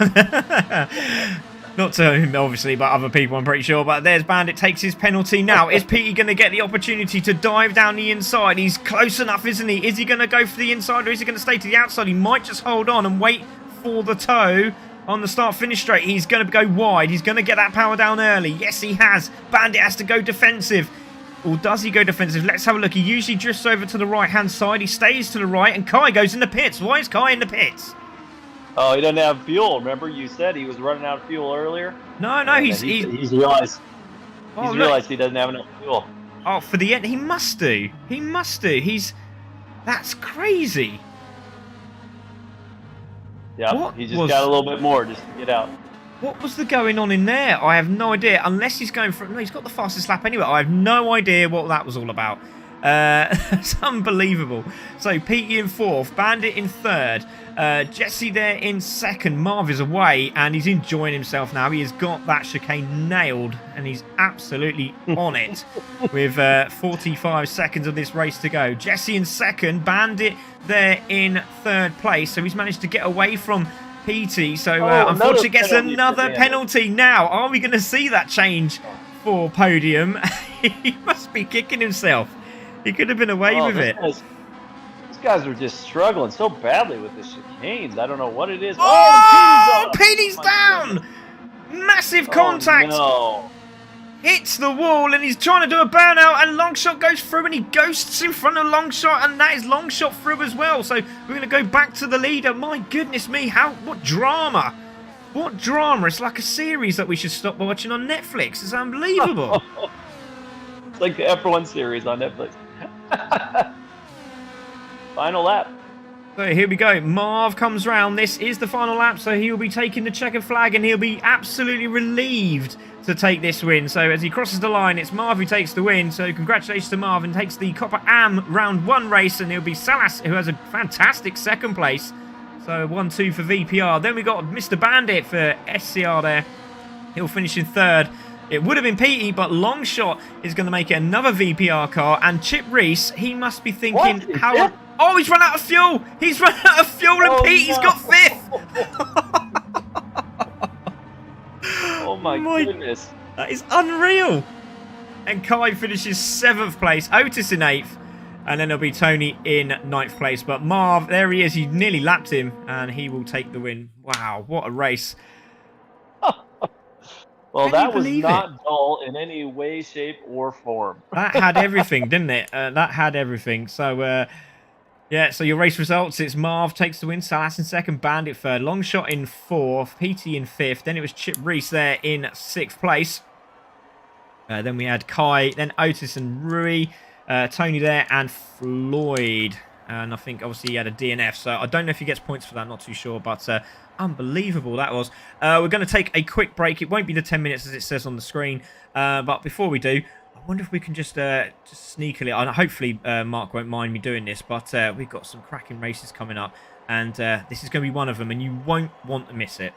Not to him, obviously, but other people, I'm pretty sure. But there's Bandit, takes his penalty now. Is Petey going to get the opportunity to dive down the inside? He's close enough, isn't he? Is he going to go for the inside, or is he going to stay to the outside? He might just hold on and wait for the toe on the start-finish straight. He's going to go wide. He's going to get that power down early. Yes, he has. Bandit has to go defensive. Or does he go defensive? Let's have a look. He usually drifts over to the right-hand side. He stays to the right, and Kai goes in the pits. Why is Kai in the pits? Oh, he doesn't have fuel. Remember, you said he was running out of fuel earlier, No, and he's he's realized oh, he's look. realized he doesn't have enough fuel. Oh, for the end, he must do. He must do. That's crazy. Yeah, he just got a little bit more just to get out. What was the going on in there? I have no idea. Unless he's going for... No, he's got the fastest lap anyway. I have no idea what that was all about. It's unbelievable. So, Petey in 4th. Bandit in 3rd. Jesse there in 2nd. Marv is away, and he's enjoying himself now. He has got that chicane nailed, and he's absolutely on it with 45 seconds of this race to go. Jesse in 2nd. Bandit there in 3rd place. So, he's managed to get away from... PT, so unfortunately gets another penalty now. Are we going to see that change for podium? He must be kicking himself. He could have been away with it. These guys are just struggling so badly with the chicanes. I don't know what it is. Oh, PD's down! Massive contact. No. Hits the wall, and he's trying to do a burnout, and Longshot goes through, and he ghosts in front of Longshot, and that is Longshot through as well. So we're going to go back to the leader. My goodness me, what drama. What drama. It's like a series that we should stop watching on Netflix. It's unbelievable. It's like the F1 series on Netflix. Final lap. So here we go. Marv comes round. This is the final lap, so he will be taking the checkered flag, and he'll be absolutely relieved to take this win. So as he crosses the line, it's Marv who takes the win. So congratulations to Marv, and takes the Coppa AM round 1 race, and it'll be Salas who has a fantastic 2nd place. So 1-2 for VPR. Then we got Mr. Bandit for SCR there. He'll finish in 3rd. It would have been Petey, but Longshot is going to make it another VPR car. And Chip Reese, he must be thinking, how... Oh, he's run out of fuel! He's run out of fuel, and Petey's got 5th! Oh my goodness. That is unreal. And Kai finishes 7th place. Otis in 8th. And then there'll be Tony in 9th place. But Marv, there he is. He nearly lapped him. And he will take the win. Wow, what a race. Well, that was not dull in any way, shape, or form. That had everything, didn't it? That had everything. So, yeah, so your race results, it's Marv takes the win, Salas in 2nd, Bandit 3rd, Longshot in 4th, PT in 5th, then it was Chip Reese there in 6th place. Then we had Kai, then Otis and Rui, Tony there, and Floyd. And I think, obviously, he had a DNF, so I don't know if he gets points for that, not too sure, but unbelievable that was. We're going to take a quick break. It won't be the 10 minutes as it says on the screen, but before we do, I wonder if we can just sneakily, and hopefully Mark won't mind me doing this, but we've got some cracking races coming up, and this is going to be one of them, and you won't want to miss it.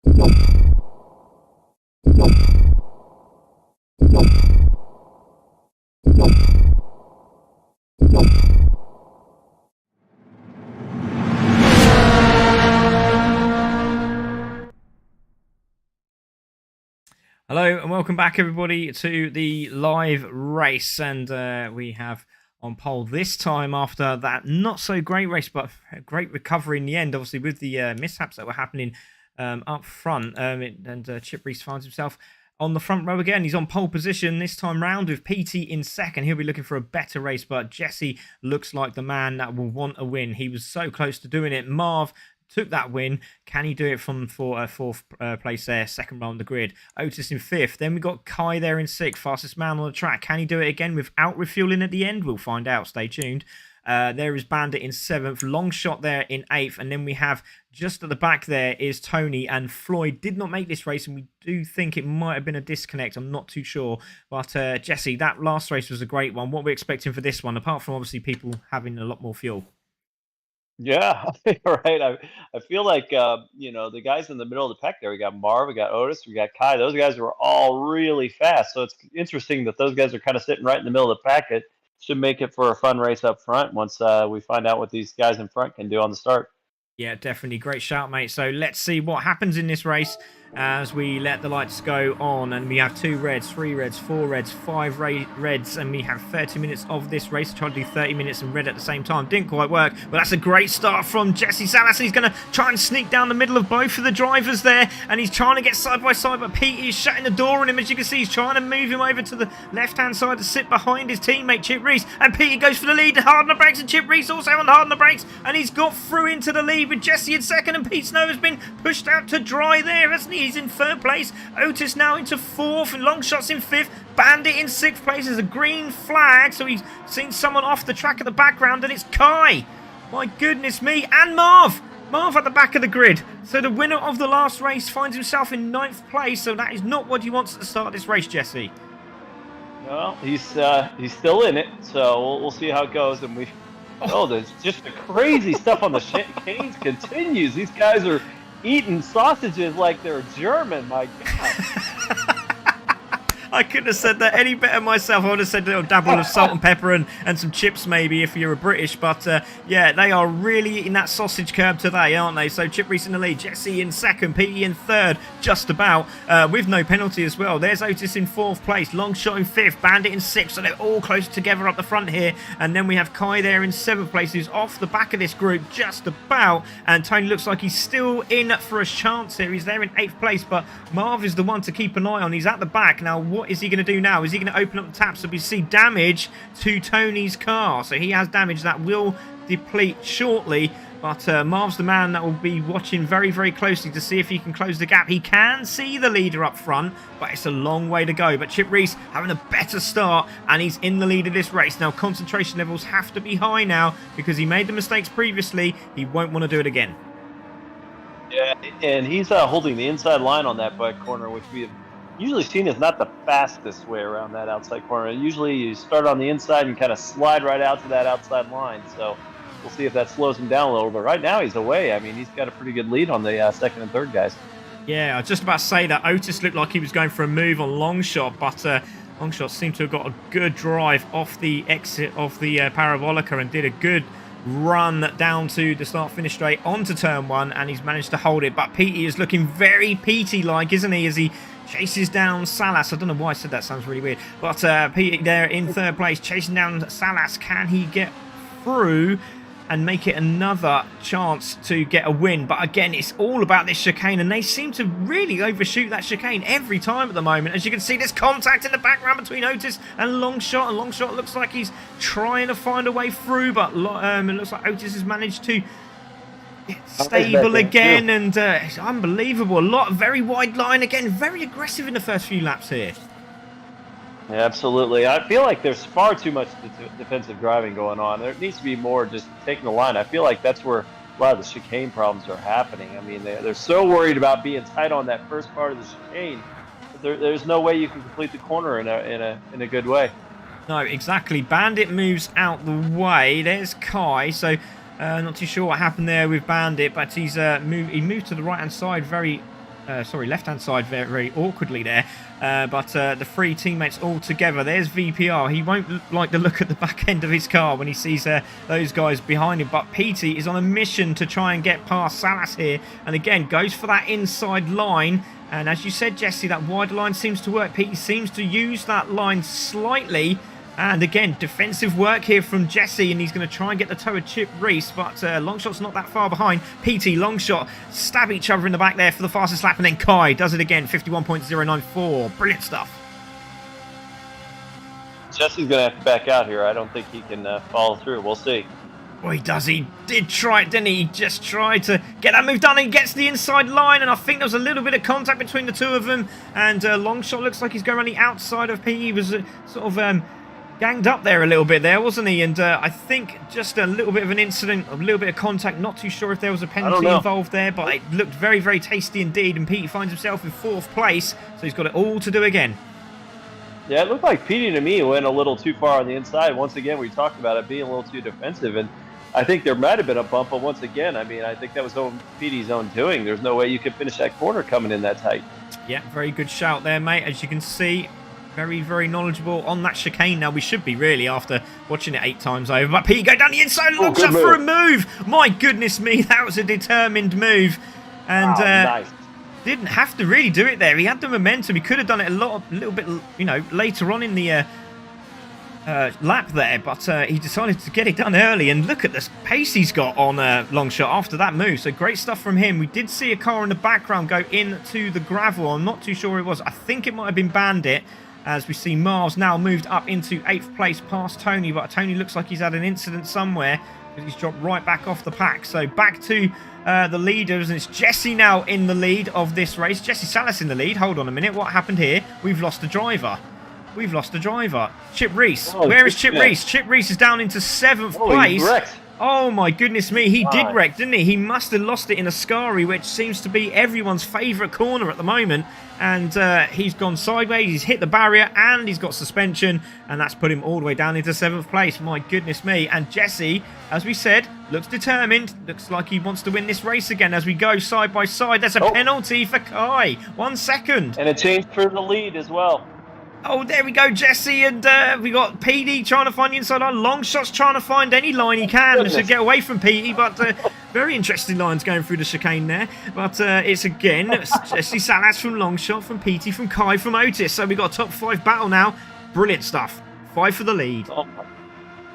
Hello and welcome back, everybody, to the live race. And we have on pole this time after that not so great race, but a great recovery in the end, obviously, with the mishaps that were happening up front. Chip Reese finds himself on the front row again. He's on pole position this time round with PT in second. He'll be looking for a better race, but Jesse looks like the man that will want a win. He was so close to doing it. Marv took that win. Can he do it from fourth place there, second row on the grid? Otis in fifth. Then we got Kai there in sixth, fastest man on the track. Can he do it again without refueling at the end? We'll find out. Stay tuned. There is Bandit in seventh, Long Shot there in eighth, and then we have just at the back there is Tony, and Floyd did not make this race, and we do think it might have been a disconnect. I'm not too sure, but Jesse, that last race was a great one. What are we expecting for this one, apart from obviously people having a lot more fuel? Yeah, right. I feel like the guys in the middle of the pack there. We got Marv, we got Otis, we got Kai. Those guys were all really fast. So it's interesting that those guys are kind of sitting right in the middle of the pack. It should make it for a fun race up front once we find out what these guys in front can do on the start. Yeah, definitely. Great shout, mate. So let's see what happens in this race as we let the lights go on. And we have 2 reds, 3 reds, 4 reds, 5 reds. And we have 30 minutes of this race. Tried to do 30 minutes in red at the same time. Didn't quite work. But that's a great start from Jesse Salas. He's going to try and sneak down the middle of both of the drivers there. And he's trying to get side by side. But Pete is shutting the door on him. As you can see, he's trying to move him over to the left-hand side to sit behind his teammate, Chip Reese. And Pete goes for the lead. Hard on the brakes. And Chip Reese also on hard on the brakes. And he's got through into the lead with Jesse in second, and Pete Snow has been pushed out to dry there, hasn't he? He's in third place. Otis now into fourth, and Long Shot's in fifth. Bandit in sixth place. There's a green flag, so he's seen someone off the track at the background, and it's Kai. My goodness me, and Marv. Marv at the back of the grid. So the winner of the last race finds himself in ninth place, so that is not what he wants at the start of this race, Jesse. Well, he's still in it, so we'll see how it goes, and we. Oh, there's just the crazy stuff on the chicanes continues. These guys are eating sausages like they're German. My God. I couldn't have said that any better myself. I would have said a little dabble of salt and pepper and some chips maybe if you're a British. But yeah, they are really eating that sausage curb today, aren't they? So Chip Reese in the lead, Jesse in second, Petey in third, just about, with no penalty as well. There's Otis in fourth place, Long Shot in fifth, Bandit in sixth. So they're all close together up the front here. And then we have Kai there in seventh place, who's off the back of this group just about. And Tony looks like he's still in for a chance here. He's there in eighth place, but Marv is the one to keep an eye on. He's at the back. Now, what is he going to do now? Is he going to open up the tap? So we see damage to Tony's car. So he has damage that will deplete shortly. But Marv's the man that will be watching very, very closely to see if he can close the gap. He can see the leader up front, but it's a long way to go. But Chip Reese having a better start, and he's in the lead of this race. Now, concentration levels have to be high now because he made the mistakes previously. He won't want to do it again. Yeah, and he's holding the inside line on that back corner, which we have usually seen as not the fastest way around that outside corner. Usually you start on the inside and kind of slide right out to that outside line. So we'll see if that slows him down a little bit. Right now he's away. I mean, he's got a pretty good lead on the second and third guys. Yeah, I was just about to say that Otis looked like he was going for a move on Long Shot, but Long Shot seemed to have got a good drive off the exit of the Parabolica and did a good run down to the start-finish straight onto turn one, and he's managed to hold it. But Petey is looking very Petey-like, isn't he, as he chases down Salas. I don't know why I said that, sounds really weird. But Petey there in third place, chasing down Salas. Can he get through and make it another chance to get a win? But again, it's all about this chicane, and they seem to really overshoot that chicane every time at the moment. As you can see, there's contact in the background between Otis and Long Shot, and Long Shot looks like he's trying to find a way through, but it looks like Otis has managed to stable again, and it's unbelievable. Very wide line again, very aggressive in the first few laps here. Yeah, absolutely. I feel like there's far too much defensive driving going on. There needs to be more just taking the line. I feel like that's where a lot of the chicane problems are happening. I mean, they're so worried about being tight on that first part of the chicane. There's no way you can complete the corner in a good way. No, exactly. Bandit moves out the way. There's Kai. So not too sure what happened there with Bandit, but he moved to the right-hand side very sorry, left-hand side very, very awkwardly there. But the three teammates all together. There's VPR. He won't like the look at the back end of his car when he sees those guys behind him. But Petey is on a mission to try and get past Salas here. And again, goes for that inside line. And as you said, Jesse, that wide line seems to work. Petey seems to use that line slightly. And again, defensive work here from Jesse, and he's going to try and get the toe of Chip Reese, but Longshot's not that far behind. PT, Longshot stab each other in the back there for the fastest lap, and then Kai does it again, 51.094. Brilliant stuff. Jesse's going to have to back out here. I don't think he can follow through. We'll see. Oh, he does. He did try it, didn't he? He just tried to get that move done. He gets the inside line, and I think there was a little bit of contact between the two of them, and Longshot looks like he's going around the outside of PT. He was sort of... ganged up there a little bit there, wasn't he? And I think just a little bit of an incident, a little bit of contact. Not too sure if there was a penalty involved there, but it looked very, very tasty indeed. And Petey finds himself in 4th place, so he's got it all to do again. Yeah, it looked like Petey to me went a little too far on the inside. Once again, we talked about it being a little too defensive, and I think there might have been a bump, but once again, I mean, I think that was Petey's own doing. There's no way you could finish that corner coming in that tight. Yeah, very good shout there, mate. As you can see, very, very knowledgeable on that chicane. Now, we should be really after watching it 8 times over. But Pete go down the inside and looks up for a move. My goodness me, that was a determined move. And nice. Didn't have to really do it there. He had the momentum. He could have done it a little bit, you know, later on in the lap there. But he decided to get it done early. And look at the pace he's got on Longshot after that move. So great stuff from him. We did see a car in the background go into the gravel. I'm not too sure who it was. I think it might have been Bandit. As we see Mars now moved up into 8th place past Tony, but Tony looks like he's had an incident somewhere because he's dropped right back off the pack. So back to the leaders, and it's Jesse now in the lead of this race. Jesse Salas in the lead. Hold on a minute. What happened here? We've lost a driver. We've lost a driver. Chip Reese. Where is Chip Reese? Chip Reese is down into 7th place. Oh my goodness me, he did wreck, didn't he? He must have lost it in Ascari, which seems to be everyone's favourite corner at the moment. And he's gone sideways, he's hit the barrier, and he's got suspension. And that's put him all the way down into 7th place. My goodness me. And Jesse, as we said, looks determined. Looks like he wants to win this race again as we go side by side. There's a penalty for Kai. 1 second. And a change for the lead as well. Oh, there we go, Jesse, and we got PD trying to find the inside line. Longshot's trying to find any line he can to get away from PD, but very interesting lines going through the chicane there. But it's again Jesse Salas from Longshot, from PT, from Kai, from Otis. So we got a top 5 battle now. Brilliant stuff. 5 for the lead. Oh,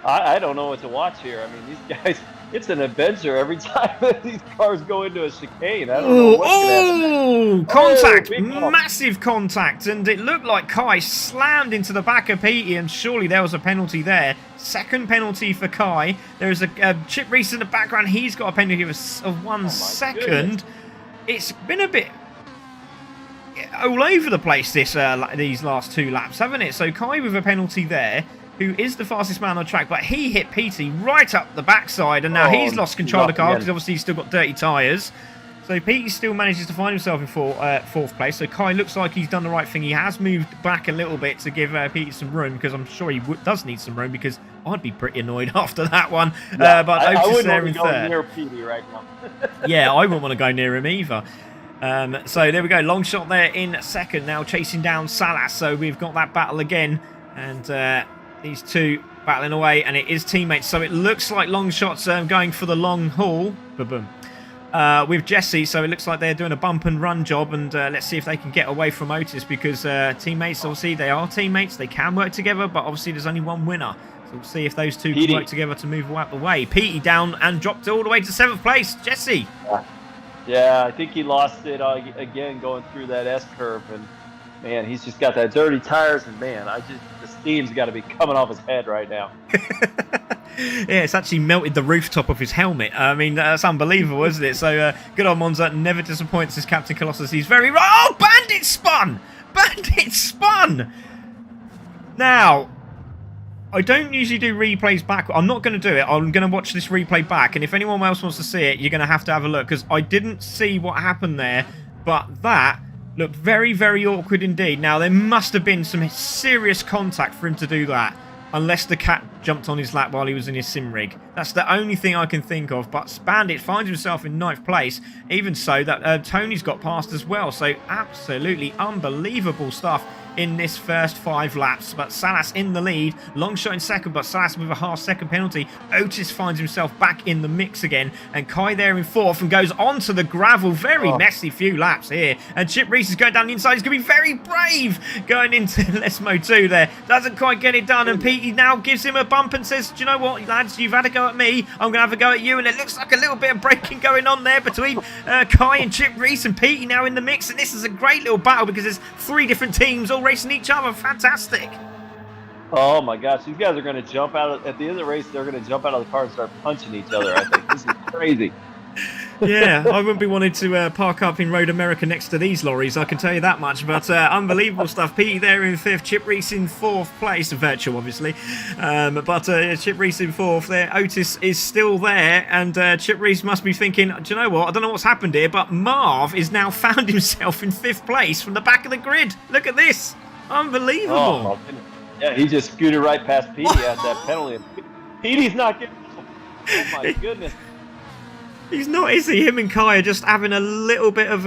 I don't know what to watch here. I mean, these guys, it's an adventure every time these cars go into a chicane. I don't know what's contact! Massive contact, and it looked like Kai slammed into the back of Petey, and surely there was a penalty there. Second penalty for Kai. There's a Chip Reese in the background. He's got a penalty of 1 second. Goodness. It's been a bit all over the place these last 2 laps, haven't it? So Kai with a penalty there, who is the fastest man on track, but he hit Petey right up the backside, and now he's lost control of the car because obviously he's still got dirty tyres. So Petey still manages to find himself in 4th place. So Kai looks like he's done the right thing. He has moved back a little bit to give Petey some room, because I'm sure he does need some room, because I'd be pretty annoyed after that one. Yeah, but I Otis wouldn't there want in to go 3rd. near Petey right now. Yeah, I wouldn't want to go near him either. So there we go. Longshot there in 2nd, now chasing down Salas. So we've got that battle again, and these two battling away, and it is teammates. So it looks like Longshot's going for the long haul. Boom. With Jesse, so it looks like they're doing a bump and run job, and let's see if they can get away from Otis, because teammates, obviously they are teammates, they can work together, but obviously there's only one winner. So we'll see if those two can work together to move out the way. Petey down and dropped all the way to 7th place. Jesse. Yeah, I think he lost it again going through that S curve, and man, he's just got that dirty tires, and man, the steam's got to be coming off his head right now. Yeah, it's actually melted the rooftop of his helmet. I mean, that's unbelievable, isn't it? So, good old Monza never disappoints his Captain Colossus. He's very right. Oh, Bandit spun! Bandit spun! Now, I don't usually do replays back. I'm not going to do it. I'm going to watch this replay back, and if anyone else wants to see it, you're going to have a look, because I didn't see what happened there, but that looked very, very awkward indeed. Now, there must have been some serious contact for him to do that. unless the cat jumped on his lap while he was in his sim rig. That's the only thing I can think of. But Bandit finds himself in 9th place. Even so, that Tony's got past as well. So absolutely unbelievable stuff in this first 5 laps. But Salas in the lead. Long shot in second, but Salas with a half-second penalty. Otis finds himself back in the mix again. And Kai there in 4th and goes onto the gravel. Very messy few laps here. And Chip Reese is going down the inside. He's going to be very brave going into Lesmo 2 there. Doesn't quite get it done. And Petey now gives him a bump and says, do you know what, lads, you've had a go at me. I'm going to have a go at you. And it looks like a little bit of braking going on there between Kai and Chip Reese and Petey now in the mix. And this is a great little battle because there's 3 different teams all racing each other. Fantastic. Oh my gosh, these guys are going to jump out at the end of the race. They're going to jump out of the car and start punching each other. I think this is crazy. Yeah, I wouldn't be wanting to park up in Road America next to these lorries, I can tell you that much. But unbelievable stuff. Petey there in 5th, Chip Reese in 4th place, virtual obviously. But Chip Reese in 4th there. Otis is still there, and Chip Reese must be thinking, do you know what, I don't know what's happened here, but Marv is now found himself in 5th place from the back of the grid. Look at this. Unbelievable. Oh, yeah, he just scooted right past Petey at that penalty. Petey's not getting... Oh my goodness. He's not, is he? Him and Kai are just having a little bit of,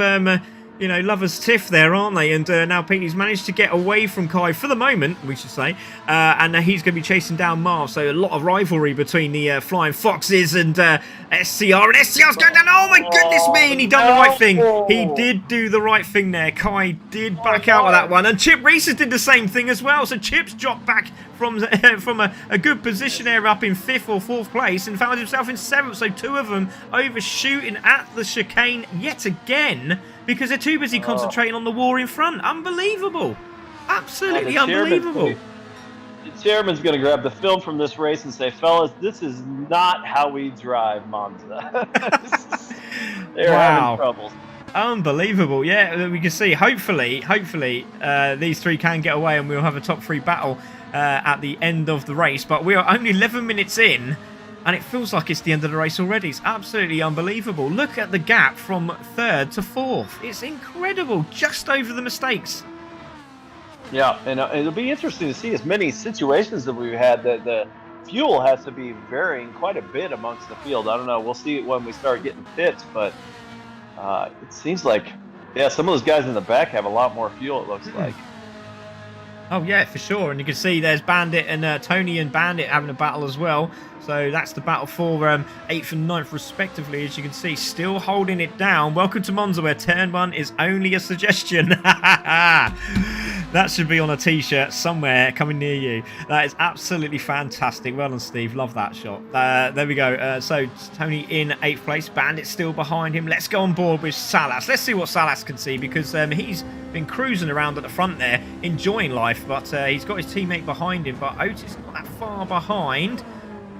you know, lovers tiff there, aren't they? And now Petey's managed to get away from Kai for the moment, we should say. And he's going to be chasing down Marv. So a lot of rivalry between the Flying Foxes and SCR. And SCR's going down. Oh, my goodness me. And he done the right thing. He did do the right thing there. Kai did back out of that one. And Chip Reese did the same thing as well. So Chip's dropped back from a good position there up in 5th or 4th place and found himself in 7th. So 2 of them overshooting at the chicane yet again because they're too busy concentrating on the war in front. Unbelievable. Absolutely unbelievable. The chairman's going to grab the film from this race and say, fellas, this is not how we drive Monza. They're having troubles. Unbelievable. Yeah, we can see. Hopefully, these 3 can get away and we'll have a top 3 battle at the end of the race. But we are only 11 minutes in and it feels like it's the end of the race already. It's absolutely unbelievable. Look at the gap from 3rd to 4th. It's incredible. Just over the mistakes. Yeah, and it'll be interesting to see as many situations that we've had that the fuel has to be varying quite a bit amongst the field. I don't know. We'll see it when we start getting pits, but it seems like, yeah, some of those guys in the back have a lot more fuel, it looks like. Oh, yeah, for sure. And you can see there's Bandit and Tony and Bandit having a battle as well. So that's the battle for 8th and 9th respectively, as you can see, still holding it down. Welcome to Monza, where turn 1 is only a suggestion. That should be on a t-shirt somewhere coming near you. That is absolutely fantastic. Well done, Steve. Love that shot. There we go. So Tony in 8th place. Bandit still behind him. Let's go on board with Salas. Let's see what Salas can see, because he's been cruising around at the front there, enjoying life, but he's got his teammate behind him. But Otis not that far behind.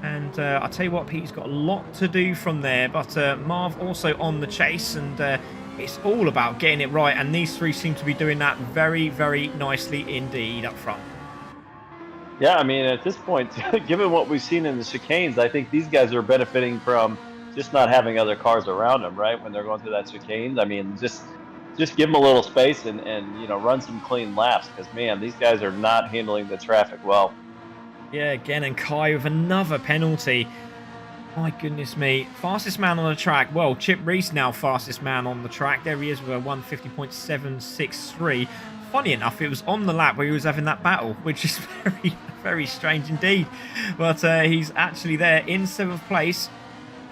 And I'll tell you what, Pete's got a lot to do from there. But Marv also on the chase, and it's all about getting it right. And these 3 seem to be doing that very, very nicely indeed up front. Yeah, I mean, at this point, given what we've seen in the chicanes, I think these guys are benefiting from just not having other cars around them, right? When they're going through that chicanes, I mean, just give them a little space and you know, run some clean laps, because man, these guys are not handling the traffic well. Yeah, again, and Kai with another penalty. My goodness me. Fastest man on the track. Well, Chip Reese now fastest man on the track. There he is with a 150.763. Funny enough, it was on the lap where he was having that battle, which is very, very strange indeed. But he's actually there in 7th place.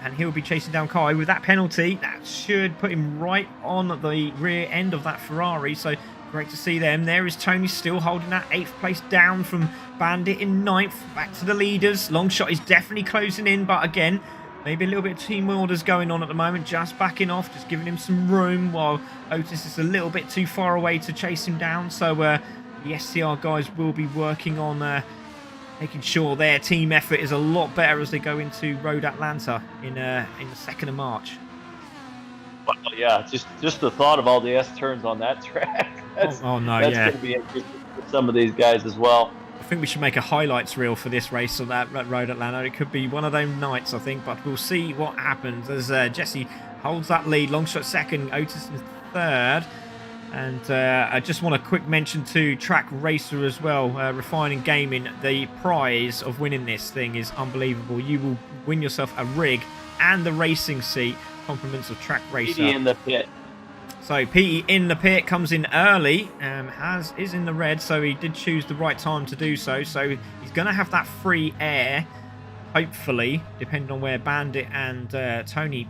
And he'll be chasing down Kai with that penalty. That should put him right on the rear end of that Ferrari. So great to see them. There is Tony still holding that 8th place down from Bandit in 9th. Back to the leaders. Long shot is definitely closing in. But again, maybe a little bit of team orders going on at the moment. Just backing off. Just giving him some room. While Otis is a little bit too far away to chase him down. So the SCR guys will be working on making sure their team effort is a lot better as they go into Road Atlanta in the 2nd of March. Well, yeah, just the thought of all the S-turns on that track. That's going to be interesting for some of these guys as well. I think we should make a highlights reel for this race on that Road Atlanta. It could be one of those nights, I think, but we'll see what happens as Jesse holds that lead. Long shot 2nd, Otis in 3rd. And I just want a quick mention to Track Racer as well, Refining Gaming. The prize of winning this thing is unbelievable. You will win yourself a rig and the racing seat, compliments of Track Racer. Petey in the pit. So Petey in the pit, comes in early, is in the red, so he did choose the right time to do so. So he's going to have that free air, hopefully, depending on where Bandit and Tony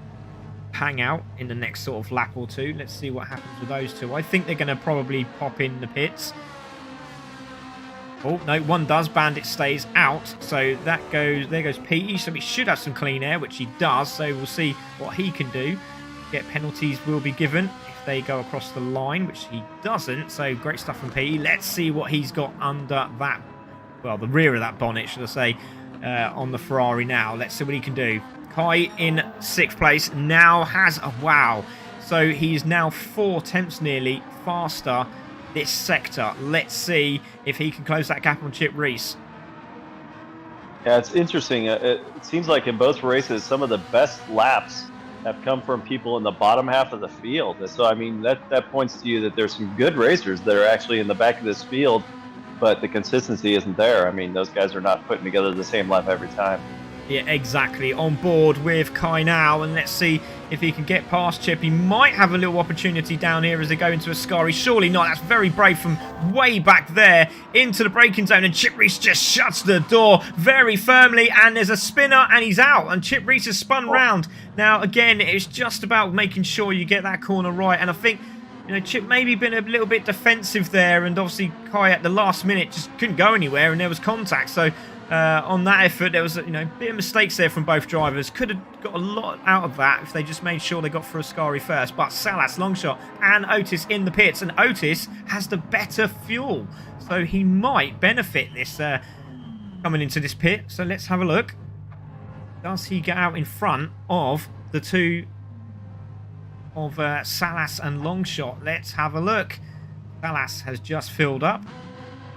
hang out in the next sort of lap or two. Let's see what happens with those two. I think they're going to probably pop in the pits. Oh, no, one does. Bandit stays out. So that goes, there goes Petey. So he should have some clean air, which he does. So we'll see what he can do. Get penalties will be given if they go across the line, which he doesn't. So great stuff from Petey. Let's see what he's got under that, well, the rear of that bonnet, should I say, on the Ferrari now. Let's see what he can do. Kai in 6th place now has a wow. So he's now 4 tenths nearly faster this sector. Let's see if he can close that gap on Chip Reese. Yeah, it's interesting. It seems like in both races, some of the best laps have come from people in the bottom half of the field. So, I mean, that points to you that there's some good racers that are actually in the back of this field, but the consistency isn't there. I mean, those guys are not putting together the same lap every time. Yeah, exactly. On board with Kai now, and let's see if he can get past Chip. He might have a little opportunity down here as they go into Ascari. Surely not. That's very brave from way back there into the braking zone, and Chip Reese just shuts the door very firmly, and there's a spinner, and he's out, and Chip Reese has spun round. Now, again, it's just about making sure you get that corner right, and I think, you know, Chip maybe been a little bit defensive there, and obviously Kai at the last minute just couldn't go anywhere, and there was contact, so on that effort, there was a bit of mistakes there from both drivers. Could have got a lot out of that if they just made sure they got through Ascari first. But Salas, long shot, and Otis in the pits. And Otis has the better fuel. So he might benefit this coming into this pit. So let's have a look. Does he get out in front of the two of Salas and Longshot? Let's have a look. Salas has just filled up.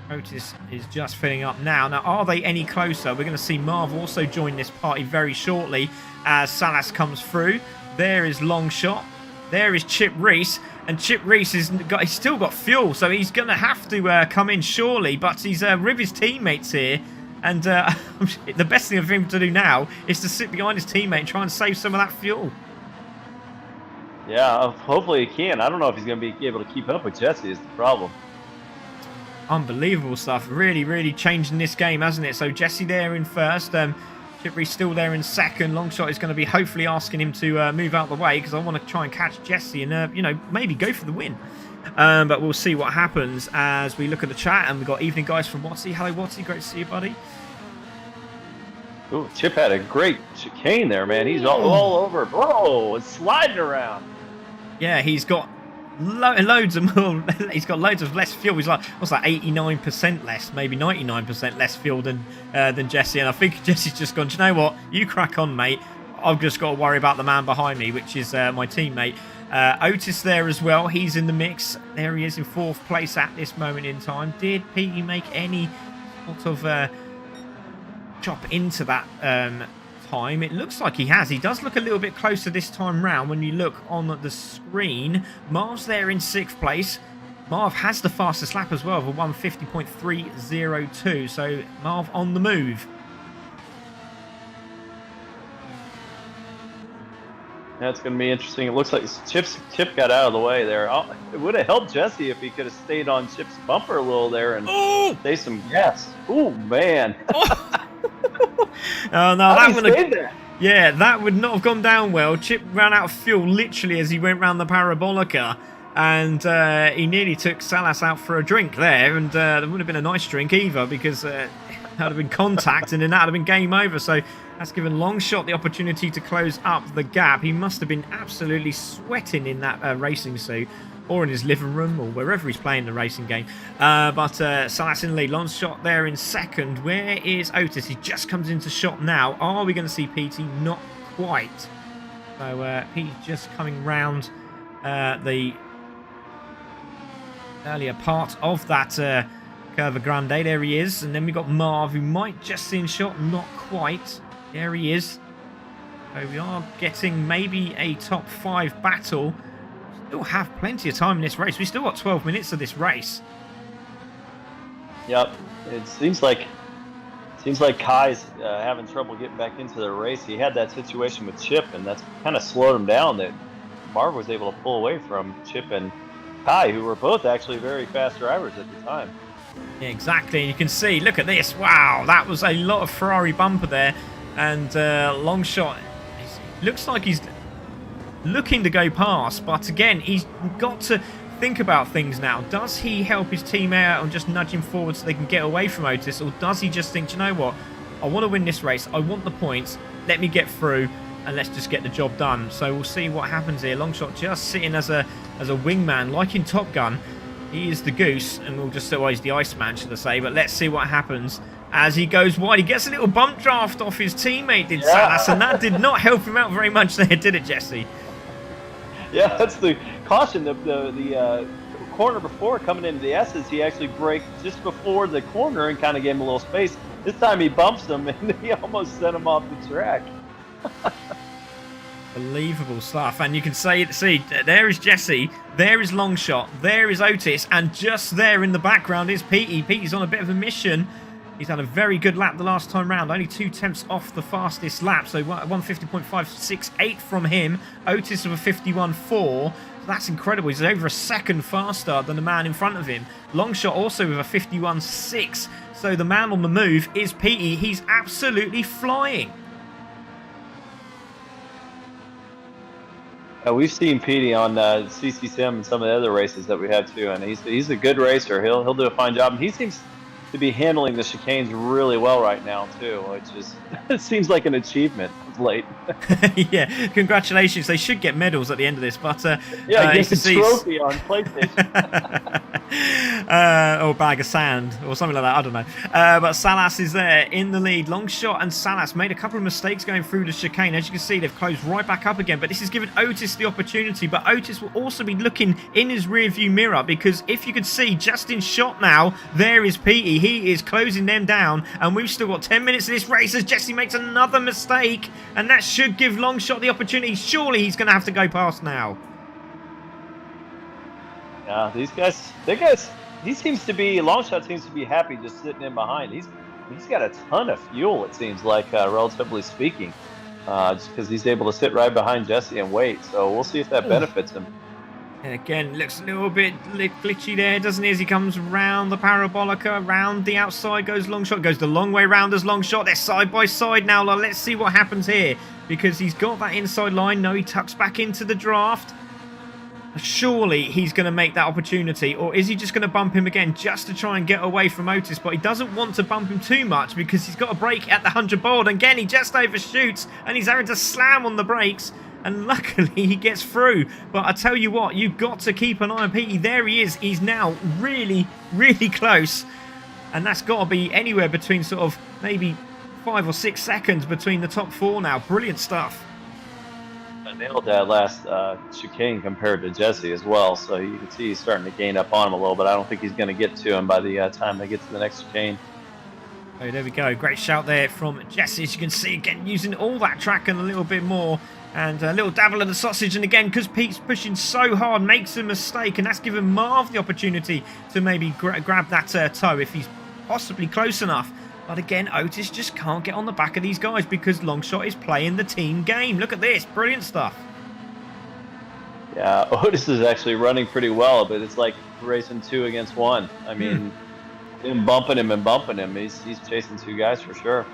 Otis is just filling up now. Now, are they any closer? We're going to see Marv also join this party very shortly as Salas comes through. There is Longshot. There is Chip Reese. And Chip Reese he's still got fuel, so he's going to have to come in surely. But he's with his teammates here. And the best thing for him to do now is to sit behind his teammate and try and save some of that fuel. Yeah, hopefully he can. I don't know if he's going to be able to keep up with Jesse is the problem. Unbelievable stuff. Really, really changing this game, hasn't it? So Jesse there in first. Chip Reese still there in second. Longshot is going to be hopefully asking him to move out of the way because I want to try and catch Jesse and, maybe go for the win. But we'll see what happens as we look at the chat. And we've got evening guys from Watsy. Hello, Watsy. Great to see you, buddy. Ooh, Chip had a great chicane there, man. He's all over. Whoa, it's sliding around. Yeah, he's got loads of more. He's got loads of less fuel. He's like, what's that, 89% less, maybe 99% less fuel than Jesse. And I think Jesse's just gone, do you know what? You crack on, mate. I've just got to worry about the man behind me, which is my teammate. Otis there as well. He's in the mix. There he is in 4th place at this moment in time. Did Petey make any sort of chop into that time? It looks like he has. He does look a little bit closer this time round when you look on the screen. Marv's there in 6th place. Marv has the fastest lap as well of a 150.302. So Marv on the move. That's going to be interesting. It looks like Chip got out of the way there. It would have helped Jesse if he could have stayed on Chip's bumper a little there and save some gas. Ooh, man. Oh, no, that would have. Yeah, that would not have gone down well. Chip ran out of fuel literally as he went round the parabolica, and he nearly took Salas out for a drink there, and there wouldn't have been a nice drink either because that would have been contact, and then that would have been game over. So that's given Longshot the opportunity to close up the gap. He must have been absolutely sweating in that racing suit, or in his living room, or wherever he's playing the racing game. But Salas in the lead. Longshot there in second. Where is Otis? He just comes into shot now. Are we going to see Petey? Not quite. So Petey's just coming round the earlier part of that Curva Grande. There he is. And then we've got Marv, who might just see in shot. Not quite. There he is. So we are getting maybe a top 5 battle. Still have plenty of time in this race. We still got 12 minutes of this race. Yep, it seems like Kai's having trouble getting back into the race. He had that situation with Chip, and that's kind of slowed him down. That Marv was able to pull away from Chip and Kai, who were both actually very fast drivers at the time. Yeah, exactly. And you can see, look at this. Wow, that was a lot of Ferrari bumper there. And Longshot, looks like he's looking to go past. But again, he's got to think about things now. Does he help his team out and just nudge him forward so they can get away from Otis? Or does he just think, you know what? I want to win this race. I want the points. Let me get through and let's just get the job done. So we'll see what happens here. Longshot just sitting as a wingman, like in Top Gun. He is the goose, and we'll just say, well, he's the Iceman, should I say. But let's see what happens as he goes wide. He gets a little bump draft off his teammate, did Salas, and that did not help him out very much there, did it, Jesse? Yeah, that's the caution. The corner before coming into the S's, he actually braked just before the corner and kind of gave him a little space. This time he bumps him, and he almost sent him off the track. Unbelievable stuff. And you can see, there is Jesse, there is Longshot, there is Otis, and just there in the background is Petey. Petey's on a bit of a mission. He's had a very good lap the last time round, only 2 tenths off the fastest lap, so 150.568 from him. Otis with a 51.4. That's incredible. He's over a second faster than the man in front of him. Longshot also with a 51.6. So the man on the move is Petey. He's absolutely flying. We've seen Petey on CC Sim and some of the other races that we have too, and he's a good racer. He'll do a fine job, and he seems to be handling the chicanes really well right now too, which is it seems like an achievement of late. Yeah, congratulations. They should get medals at the end of this, but yeah, get a trophy on PlayStation. Or a bag of sand or something like that, I don't know. But Salas is there in the lead. Longshot and Salas made a couple of mistakes going through the chicane. As you can see, they've closed right back up again, but this has given Otis the opportunity. But Otis will also be looking in his rear view mirror, because if you could see just in shot now, there is Petey. He is closing them down, and we've still got 10 minutes of this race as Jesse makes another mistake, and that should give Longshot the opportunity. Surely he's going to have to go past now. Yeah, these guys, Longshot seems to be happy just sitting in behind. He's got a ton of fuel, it seems like, relatively speaking, just because he's able to sit right behind Jesse and wait. So we'll see if that benefits him. And again, looks a little bit glitchy there, doesn't he, as he comes round the parabolica, round the outside goes Longshot, goes the long way round as Longshot. They're side by side now. Let's see what happens here, because he's got that inside line. No, he tucks back into the draft. Surely he's going to make that opportunity, or is he just going to bump him again just to try and get away from Otis? But he doesn't want to bump him too much because he's got a brake at the 100 board. Again, he just overshoots and he's having to slam on the brakes. And luckily he gets through. But I tell you what, you've got to keep an eye on Petey. There he is. He's now really, really close. And that's got to be anywhere between sort of maybe 5 or 6 seconds between the top 4 now. Brilliant stuff. I nailed that last chicane compared to Jesse as well. So you can see he's starting to gain up on him a little bit. I don't think he's going to get to him by the time they get to the next chicane. Oh, there we go. Great shout there from Jesse. As you can see, again, using all that track and a little bit more. And a little dabble of the sausage. And again, because Pete's pushing so hard, makes a mistake. And that's given Marv the opportunity to maybe grab that toe if he's possibly close enough. But again, Otis just can't get on the back of these guys because Longshot is playing the team game. Look at this. Brilliant stuff. Yeah, Otis is actually running pretty well, but it's like racing 2 against 1. I mean, him bumping him and bumping him. He's chasing 2 guys for sure.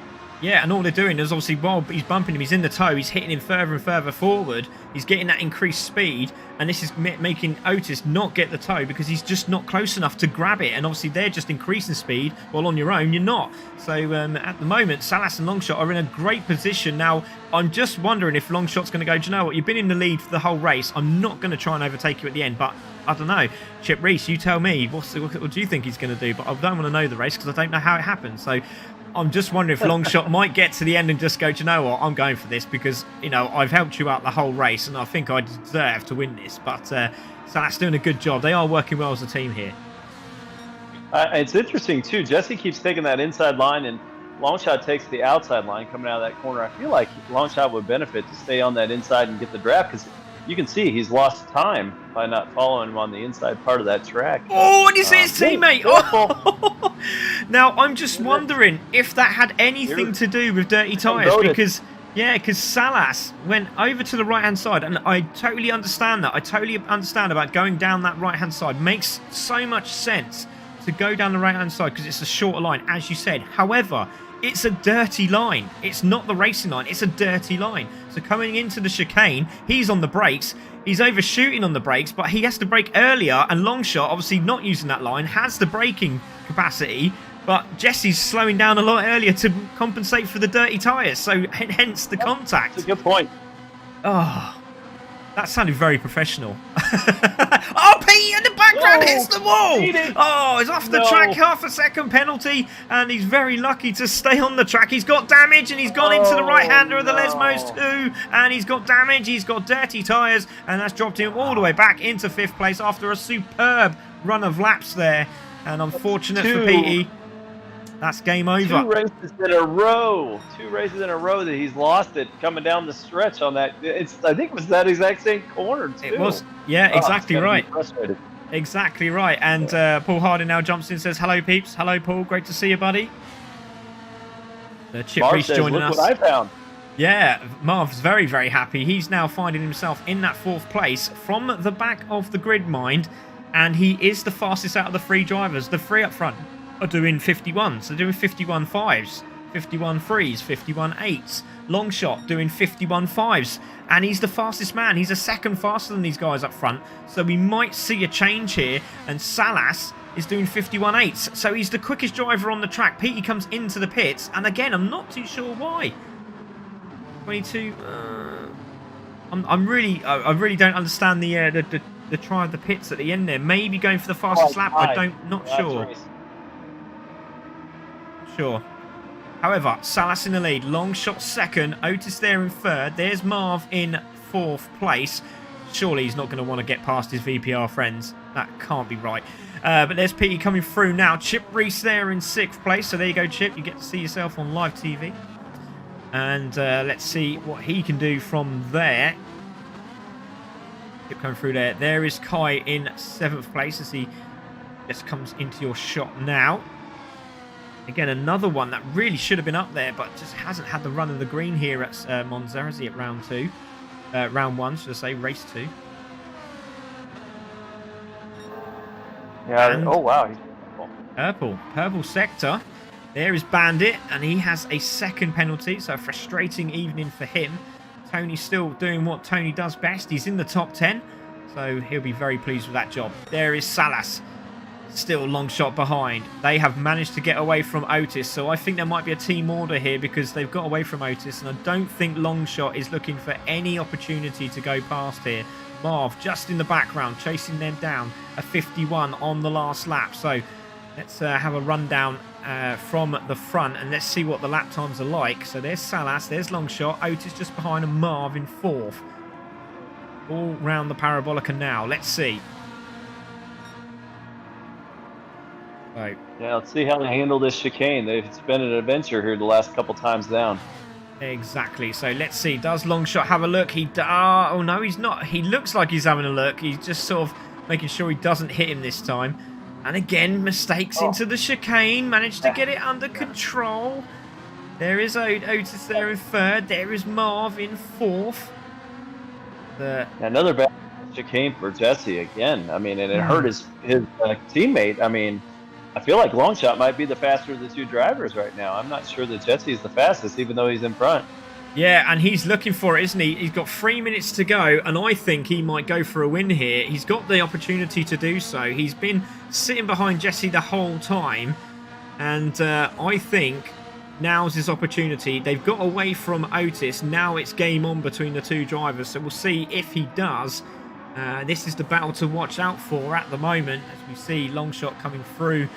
Yeah, and all they're doing is obviously while he's bumping him, he's in the toe, he's hitting him further and further forward. He's getting that increased speed, and this is making Otis not get the toe because he's just not close enough to grab it. And obviously they're just increasing speed, while on your own, you're not. So at the moment, Salas and Longshot are in a great position. Now, I'm just wondering if Longshot's going to go, do you know what, you've been in the lead for the whole race. I'm not going to try and overtake you at the end, but I don't know. Chip Reese, you tell me, what do you think he's going to do? But I don't want to know the race because I don't know how it happens. So I'm just wondering if Longshot might get to the end and just go, do you know what, I'm going for this because, you know, I've helped you out the whole race and I think I deserve to win this. But Salas doing a good job. They are working well as a team here. It's interesting, too. Jesse keeps taking that inside line and Longshot takes the outside line coming out of that corner. I feel like Longshot would benefit to stay on that inside and get the draft because you can see he's lost time by not following him on the inside part of that track. Oh, and he's his teammate. Careful. Oh. Now, I'm just wondering if that had anything to do with dirty tyres, because... Yeah, because Salas went over to the right-hand side, and I totally understand that. I totally understand about going down that right-hand side. Makes so much sense to go down the right-hand side because it's a shorter line, as you said. However, it's a dirty line. It's not the racing line. It's a dirty line. So coming into the chicane, he's on the brakes. He's overshooting on the brakes, but he has to brake earlier, and Longshot, obviously not using that line, has the braking capacity. But Jesse's slowing down a lot earlier to compensate for the dirty tyres, so hence the contact. That's a good point. Oh, that sounded very professional. Oh, Pete in the background hits the wall. Oh, he's off the track, half a second penalty, and he's very lucky to stay on the track. He's got damage, and he's gone into the right-hander of the Lesmos too, and he's got damage, he's got dirty tyres, and that's dropped him all the way back into 5th place after a superb run of laps there. And unfortunate for Petey, that's game over. 2 races in a row. 2 races in a row that he's lost it coming down the stretch on that. I think it was that exact same corner, too. It was. Yeah, exactly right. Exactly right. And Paul Harding now jumps in and says, hello, peeps. Hello, Paul. Great to see you, buddy. Chip Reese joining us. Look what I found. Yeah, Marv's very, very happy. He's now finding himself in that 4th place from the back of the grid, mind. And he is the fastest out of the 3 drivers. The 3 up front are doing 51s. They're doing 51 5s, 51 3s, 51 8s. Longshot doing 51 5s. And he's the fastest man. He's a second faster than these guys up front. So we might see a change here. And Salas is doing 51 8s. So he's the quickest driver on the track. Petey comes into the pits. And again, I'm not too sure why. 22. I really don't understand the try of the pits at the end there. Maybe going for the fastest lap. Not sure. Sure. However, Salas in the lead. Longshot second. Otis there in 3rd. There's Marv in 4th place. Surely he's not going to want to get past his VPR friends. That can't be right. But there's Petey coming through now. Chip Reese there in 6th place. So there you go, Chip. You get to see yourself on live TV. And let's see what he can do from there. Chip coming through there. There is Kai in 7th place as he just comes into your shot now. Again, another one that really should have been up there, but just hasn't had the run of the green here at Monza, has he, at round 2? Round 1, should I say, race 2. Yeah, and oh wow. Purple sector. There is Bandit, and he has a 2nd penalty, so a frustrating evening for him. Tony's still doing what Tony does best. He's in the top 10, so he'll be very pleased with that job. There is Salas. Still Longshot behind. They have managed to get away from Otis, so I think there might be a team order here because they've got away from Otis, and I don't think Longshot is looking for any opportunity to go past here. Marv just in the background, chasing them down. A 51 on the last lap. So let's have a rundown from the front, and let's see what the lap times are like. So there's Salas, there's Longshot, Otis just behind, and Marv in 4th. All round the Parabolica now. Let's see. Right. Yeah, let's see how they handle this chicane. It's been an adventure here the last couple times down. Exactly. So let's see. Does Longshot have a look? Oh, no, he's not. He looks like he's having a look. He's just sort of making sure he doesn't hit him this time. And again, mistakes into the chicane. Managed to get it under control. There is Otis there in 3rd. There is Marv in 4th. Another bad chicane for Jesse again. I mean, and it hurt his teammate. I mean, I feel like Longshot might be the faster of the 2 drivers right now. I'm not sure that Jesse's the fastest, even though he's in front. Yeah, and he's looking for it, isn't he? He's got 3 minutes to go, and I think he might go for a win here. He's got the opportunity to do so. He's been sitting behind Jesse the whole time, and I think now's his opportunity. They've got away from Otis. Now it's game on between the 2 drivers, so we'll see if he does. This is the battle to watch out for at the moment, as we see Longshot coming through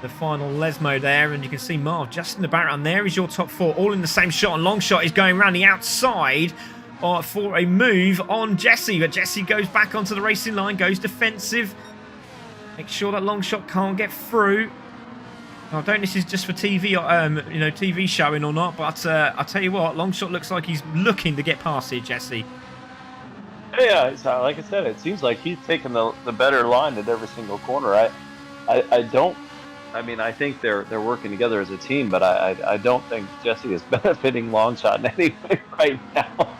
the final Lesmo there, and you can see Marv just in the background. There is your top 4, all in the same shot, and Longshot is going around the outside for a move on Jesse, but Jesse goes back onto the racing line, goes defensive, make sure that Longshot can't get through. I don't know if this is just for TV, TV showing or not, but I'll tell you what, Longshot looks like he's looking to get past here, Jesse. Yeah, so like I said, it seems like he's taking the better line at every single corner. I don't. I mean, I think they're working together as a team, but I don't think Jesse is benefiting long shot in any way right now. Oh,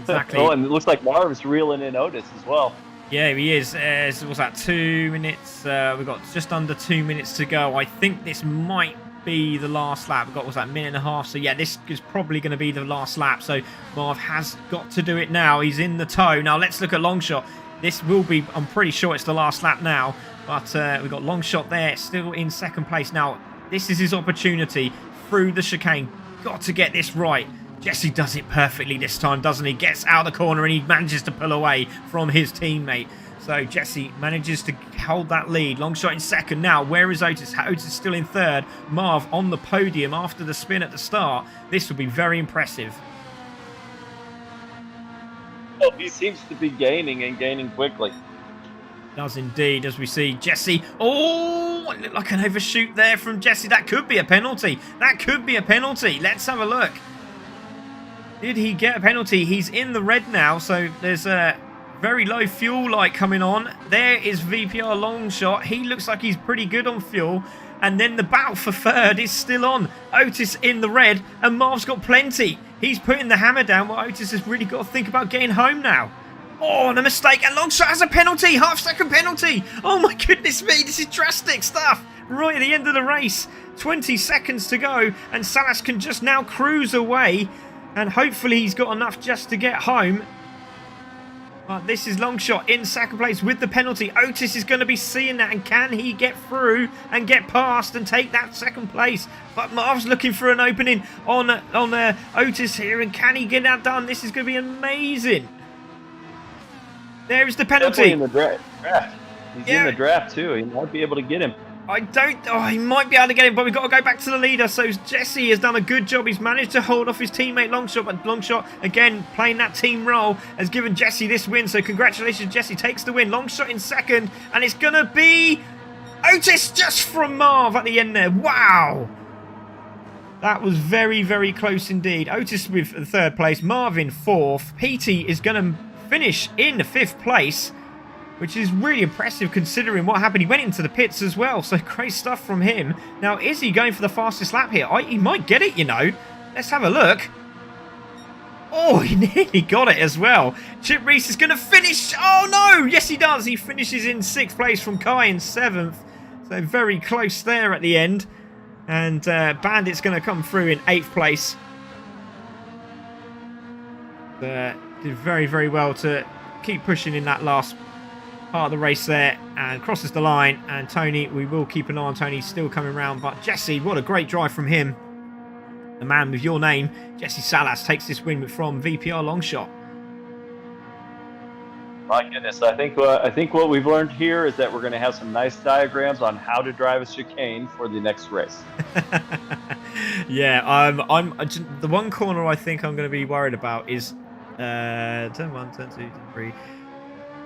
Exactly. and it looks like Marv's reeling in Otis as well. Yeah, he is. So what's that, 2 minutes? We've got just under 2 minutes to go. I think this might be the last lap. We've got, what's that, minute and a half? So yeah, this is probably going to be the last lap. So Marv has got to do it now. He's in the tow. Now let's look at Longshot. This will be, I'm pretty sure it's the last lap now. But we've got Longshot there, still in second place. Now, this is his opportunity through the chicane. Got to get this right. Jesse does it perfectly this time, doesn't he? Gets out of the corner and he manages to pull away from his teammate. So Jesse manages to hold that lead. Longshot in second now. Where is Otis? Otis is still in third. Marv on the podium after the spin at the start. This will be very impressive. Well, he seems to be gaining and gaining quickly. Does indeed, as we see Jesse. Oh, it looked like an overshoot there from Jesse. That could be a penalty. That could be a penalty. Let's have a look. Did he get a penalty? He's in the red now, so there's a very low fuel light coming on. There is VPR Longshot. He looks like he's pretty good on fuel. And then the battle for third is still on. Otis in the red, and Marv's got plenty. He's putting the hammer down, while Otis has really got to think about getting home now. Oh, and a mistake, and Longshot has a penalty, half-second penalty. Oh my goodness me, this is drastic stuff. Right at the end of the race, 20 seconds to go, and Salas can just now cruise away, and hopefully he's got enough just to get home. But this is Longshot in second place with the penalty. Otis is going to be seeing that, and can he get through and get past and take that second place? But Marv's looking for an opening on Otis here, and can he get that done? This is going to be amazing. There is the penalty. Definitely in the draft. He's in the draft too. He might be able to get him. He might be able to get him, but we've got to go back to the leader. So Jesse has done a good job. He's managed to hold off his teammate Longshot, but Longshot, again, playing that team role, has given Jesse this win. So congratulations, Jesse takes the win. Longshot in second, and it's going to be Otis just from Marv at the end there. Wow. That was very, very close indeed. Otis with the third place, Marv in fourth. Petey is going to finish in fifth place, which is really impressive considering what happened. He went into the pits as well, so great stuff from him. Now, is he going for the fastest lap here? He might get it, you know. Let's have a look. Oh, he nearly got it as well. Chip Reese is going to finish. Oh, no. Yes, he does. He finishes in sixth place from Kai in seventh. So very close there at the end. And Bandit's going to come through in eighth place. Did very, very well to keep pushing in that last part of the race there, and crosses the line. And Tony, we will keep an eye on Tony, still coming around. But Jesse, what a great drive from him. The man with your name, Jesse Salas, takes this win from VPR Longshot. My goodness, I think what we've learned here is that we're going to have some nice diagrams on how to drive a chicane for the next race. Yeah, I'm the one corner I think I'm going to be worried about is turn 1, turn 2, turn 3.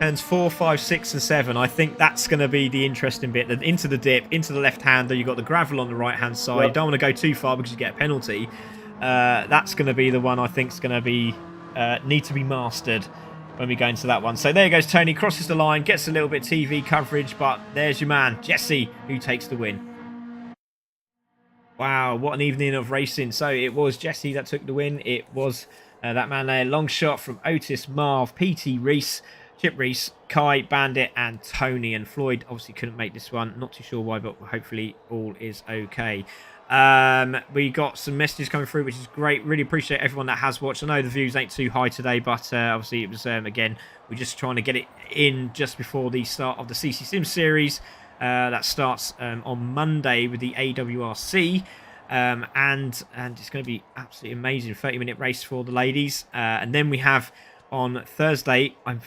Turns 4, 5, 6, and 7. I think that's going to be the interesting bit. Into the dip, into the left-hander. You've got the gravel on the right-hand side. Yep. You don't want to go too far because you get a penalty. That's going to be the one I think is going to be need to be mastered when we go into that one. So there goes Tony. Crosses the line. Gets a little bit of TV coverage. But there's your man, Jesse, who takes the win. Wow, what an evening of racing. So it was Jesse that took the win. It was that man there. Longshot from Otis, Marv, PT Reese, Chip Reese, Kai, Bandit, and Tony. And Floyd obviously couldn't make this one. Not too sure why, but hopefully all is okay. We got some messages coming through, which is great. Really appreciate everyone that has watched. I know the views ain't too high today, but obviously it was, again, we're just trying to get it in just before the start of the CC Sim series. That starts on Monday with the AWRC. And it's going to be absolutely amazing. 30-minute race for the ladies. And then we have on Thursday, I'm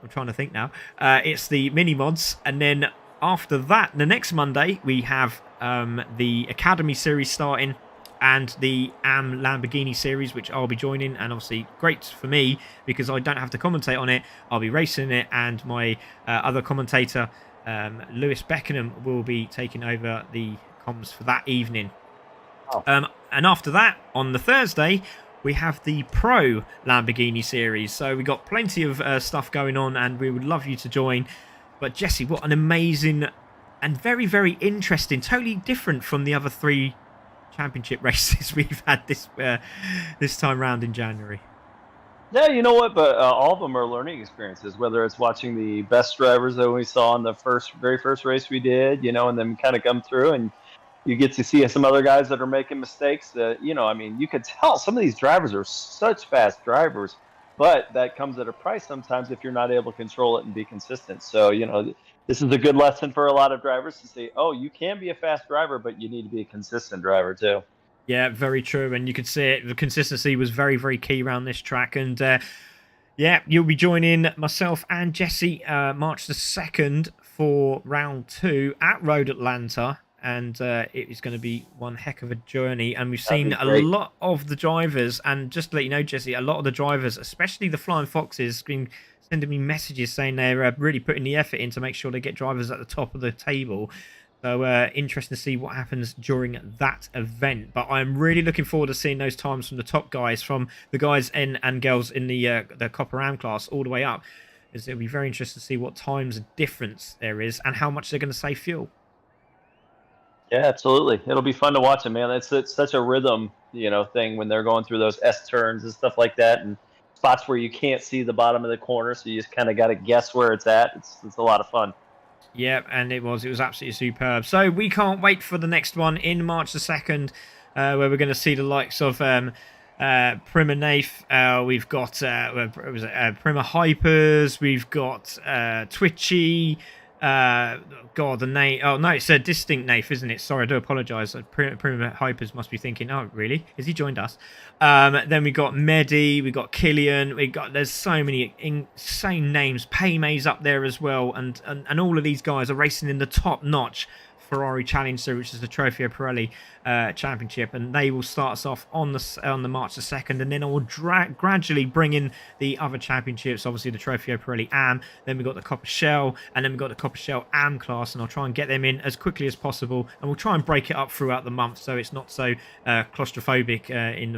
trying to think now, it's the mini mods. And then after that, the next Monday, we have the Academy series starting and the AM Lamborghini series, which I'll be joining. And obviously great for me because I don't have to commentate on it. I'll be racing it, and my other commentator, Lewis Beckenham, will be taking over the comms for that evening. Oh. And after that, on the Thursday, we have the Pro Lamborghini Series. So we got plenty of stuff going on, and we would love you to join. But Jesse, what an amazing and very, very interesting, totally different from the other 3 championship races we've had this time round in January. Yeah, you know what? But all of them are learning experiences. Whether it's watching the best drivers that we saw in the very first race we did, and then kind of come through, and you get to see some other guys that are making mistakes. That I mean, you could tell some of these drivers are such fast drivers, but that comes at a price sometimes if you're not able to control it and be consistent. So this is a good lesson for a lot of drivers to say, oh, you can be a fast driver, but you need to be a consistent driver too. Yeah, very true. And you could see it. The consistency was very, very key around this track. And yeah, you'll be joining myself and Jesse March the 2nd for round 2 at Road Atlanta. And it is going to be one heck of a journey. And we've seen a lot of the drivers. And just to let you know, Jesse, a lot of the drivers, especially the Flying Foxes, been sending me messages saying they're really putting the effort in to make sure they get drivers at the top of the table. So interesting to see what happens during that event. But I'm really looking forward to seeing those times from the top guys, from the guys and girls in the Coppa AM class all the way up. It'll be very interesting to see what times difference there is and how much they're going to save fuel. Yeah, absolutely. It'll be fun to watch them, man. It's such a rhythm, thing when they're going through those S turns and stuff like that, and spots where you can't see the bottom of the corner, so you just kind of got to guess where it's at. It's a lot of fun. Yeah, and it was absolutely superb. So we can't wait for the next one in March the 2nd, where we're going to see the likes of Prima Nafe. We've got Prima Hypers. We've got Twitchy. God, the name. Oh no, it's a distinct Nafe, isn't it? Sorry, I do apologise. Prima Hypers must be thinking, oh really? Has he joined us? Then we got Medi, we got Killian, there's so many insane names. Paymay's up there as well, and all of these guys are racing in the top notch Ferrari Challenge Series, which is the Trofeo Pirelli Championship, and they will start us off on the March the 2nd, and then I will gradually bring in the other championships, obviously the Trofeo Pirelli AM, then we've got the Coppa Shell, and then we've got the Coppa Shell AM class, and I'll try and get them in as quickly as possible, and we'll try and break it up throughout the month so it's not so claustrophobic in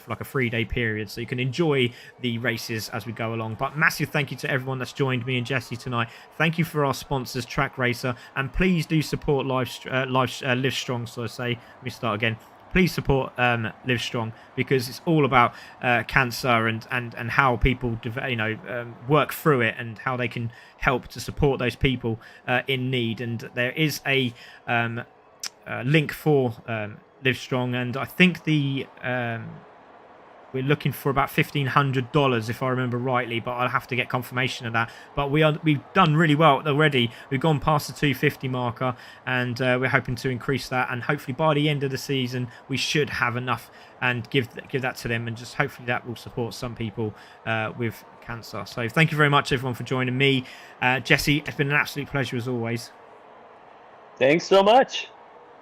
like a 3-day period, so you can enjoy the races as we go along. But massive thank you to everyone that's joined me and Jesse tonight. Thank you for our sponsors, Track Racer, and please do support Live Strong. So I say, let me start again. Please support Live Strong, because it's all about cancer and how people work through it and how they can help to support those people in need. And there is a link for Live Strong, and I think the we're looking for about $1,500 if I remember rightly, but I'll have to get confirmation of that. But we've done really well already. We've gone past the 250 marker, and we're hoping to increase that. And hopefully by the end of the season, we should have enough and give that to them, and just hopefully that will support some people with cancer. So thank you very much, everyone, for joining me. Jesse, it's been an absolute pleasure as always. Thanks so much.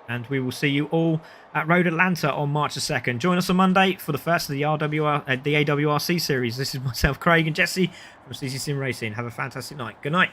And we will see you all at Road Atlanta on March the 2nd. Join us on Monday for the first of the AWRC series. This is myself, Craig, and Jesse from CC Sim Racing. Have a fantastic night. Good night.